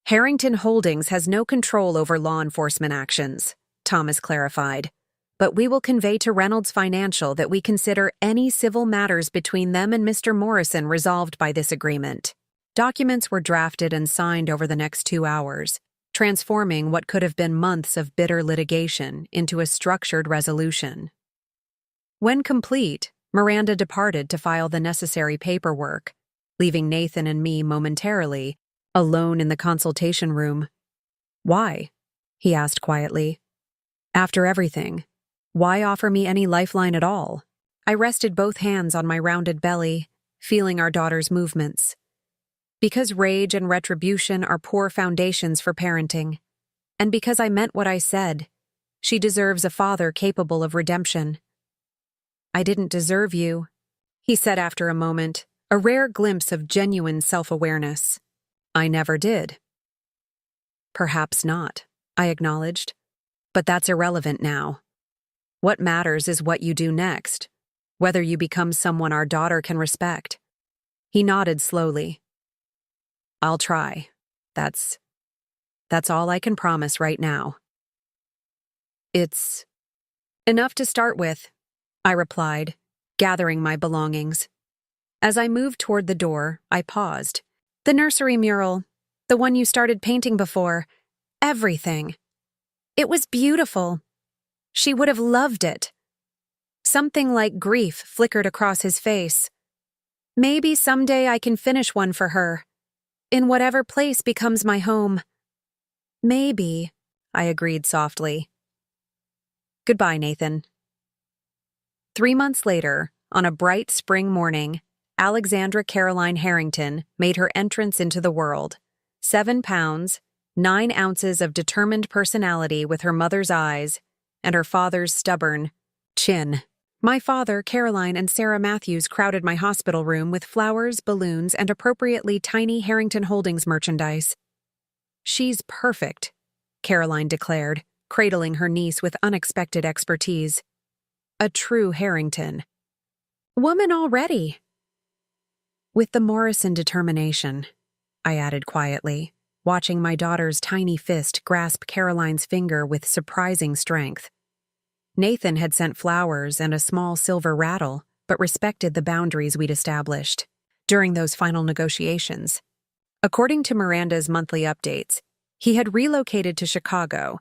Speaker 1: Harrington Holdings has no control over law enforcement actions, Thomas clarified, but we will convey to Reynolds Financial that we consider any civil matters between them and Mr. Morrison resolved by this agreement. Documents were drafted and signed over the next 2 hours, transforming what could have been months of bitter litigation into a structured resolution. When complete, Miranda departed to file the necessary paperwork, leaving Nathan and me momentarily alone in the consultation room. Why? He asked quietly. After everything, why offer me any lifeline at all? I rested both hands on my rounded belly, feeling our daughter's movements. Because rage and retribution are poor foundations for parenting, and because I meant what I said, she deserves a father capable of redemption. I didn't deserve you, he said after a moment, a rare glimpse of genuine self-awareness. I never did. Perhaps not, I acknowledged, but that's irrelevant now. What matters is what you do next, whether you become someone our daughter can respect. He nodded slowly. I'll try. That's all I can promise right now. It's enough to start with, I replied, gathering my belongings. As I moved toward the door, I paused. The nursery mural, the one you started painting before, everything. It was beautiful. She would have loved it. Something like grief flickered across his face. Maybe someday I can finish one for her, in whatever place becomes my home. Maybe, I agreed softly. Goodbye, Nathan. 3 months later, on a bright spring morning, Alexandra Caroline Harrington made her entrance into the world. 7 pounds, 9 ounces of determined personality with her mother's eyes and her father's stubborn chin. My father, Caroline, and Sarah Matthews crowded my hospital room with flowers, balloons, and appropriately tiny Harrington Holdings merchandise. She's perfect, Caroline declared, cradling her niece with unexpected expertise. A true Harrington. Woman already. With the Morrison determination, I added quietly, watching my daughter's tiny fist grasp Caroline's finger with surprising strength. Nathan had sent flowers and a small silver rattle, but respected the boundaries we'd established during those final negotiations. According to Miranda's monthly updates, he had relocated to Chicago,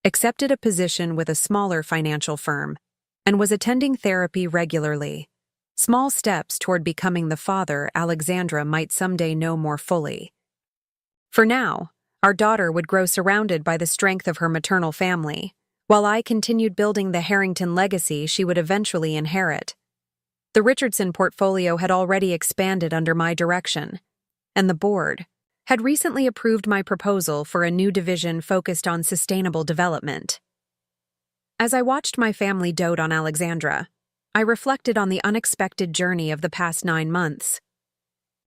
Speaker 1: accepted a position with a smaller financial firm, and was attending therapy regularly. Small steps toward becoming the father Alexandra might someday know more fully. For now, our daughter would grow surrounded by the strength of her maternal family, while I continued building the Harrington legacy she would eventually inherit. The Richardson portfolio had already expanded under my direction, and the board had recently approved my proposal for a new division focused on sustainable development. As I watched my family dote on Alexandra, I reflected on the unexpected journey of the past 9 months.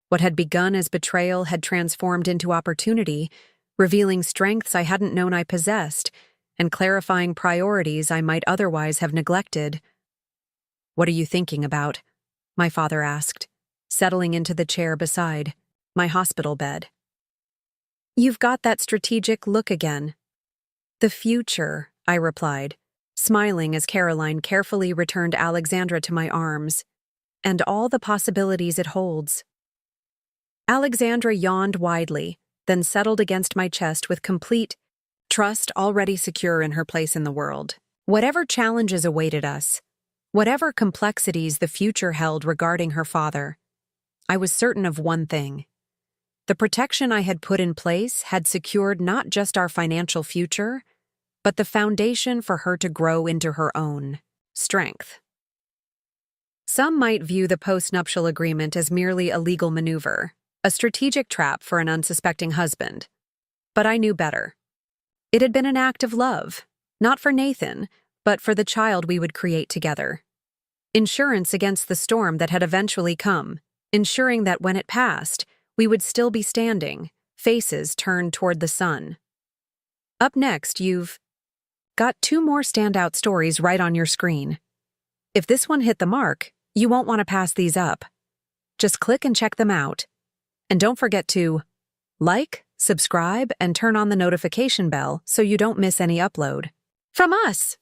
Speaker 1: What had begun as betrayal had transformed into opportunity, revealing strengths I hadn't known I possessed, and clarifying priorities I might otherwise have neglected. "What are you thinking about?" my father asked, settling into the chair beside my hospital bed. "You've got that strategic look again." "The future," I replied, smiling as Caroline carefully returned Alexandra to my arms, "and all the possibilities it holds." Alexandra yawned widely, then settled against my chest with complete trust already secure in her place in the world. Whatever challenges awaited us, whatever complexities the future held regarding her father, I was certain of one thing. The protection I had put in place had secured not just our financial future, but the foundation for her to grow into her own strength. Some might view the postnuptial agreement as merely a legal maneuver, a strategic trap for an unsuspecting husband. But I knew better. It had been an act of love, not for Nathan, but for the child we would create together. Insurance against the storm that had eventually come, ensuring that when it passed, we would still be standing, faces turned toward the sun. Up next, you've got 2 more standout stories right on your screen. If this one hit the mark, you won't want to pass these up. Just click and check them out. And don't forget to like, subscribe, and turn on the notification bell so you don't miss any upload. From us!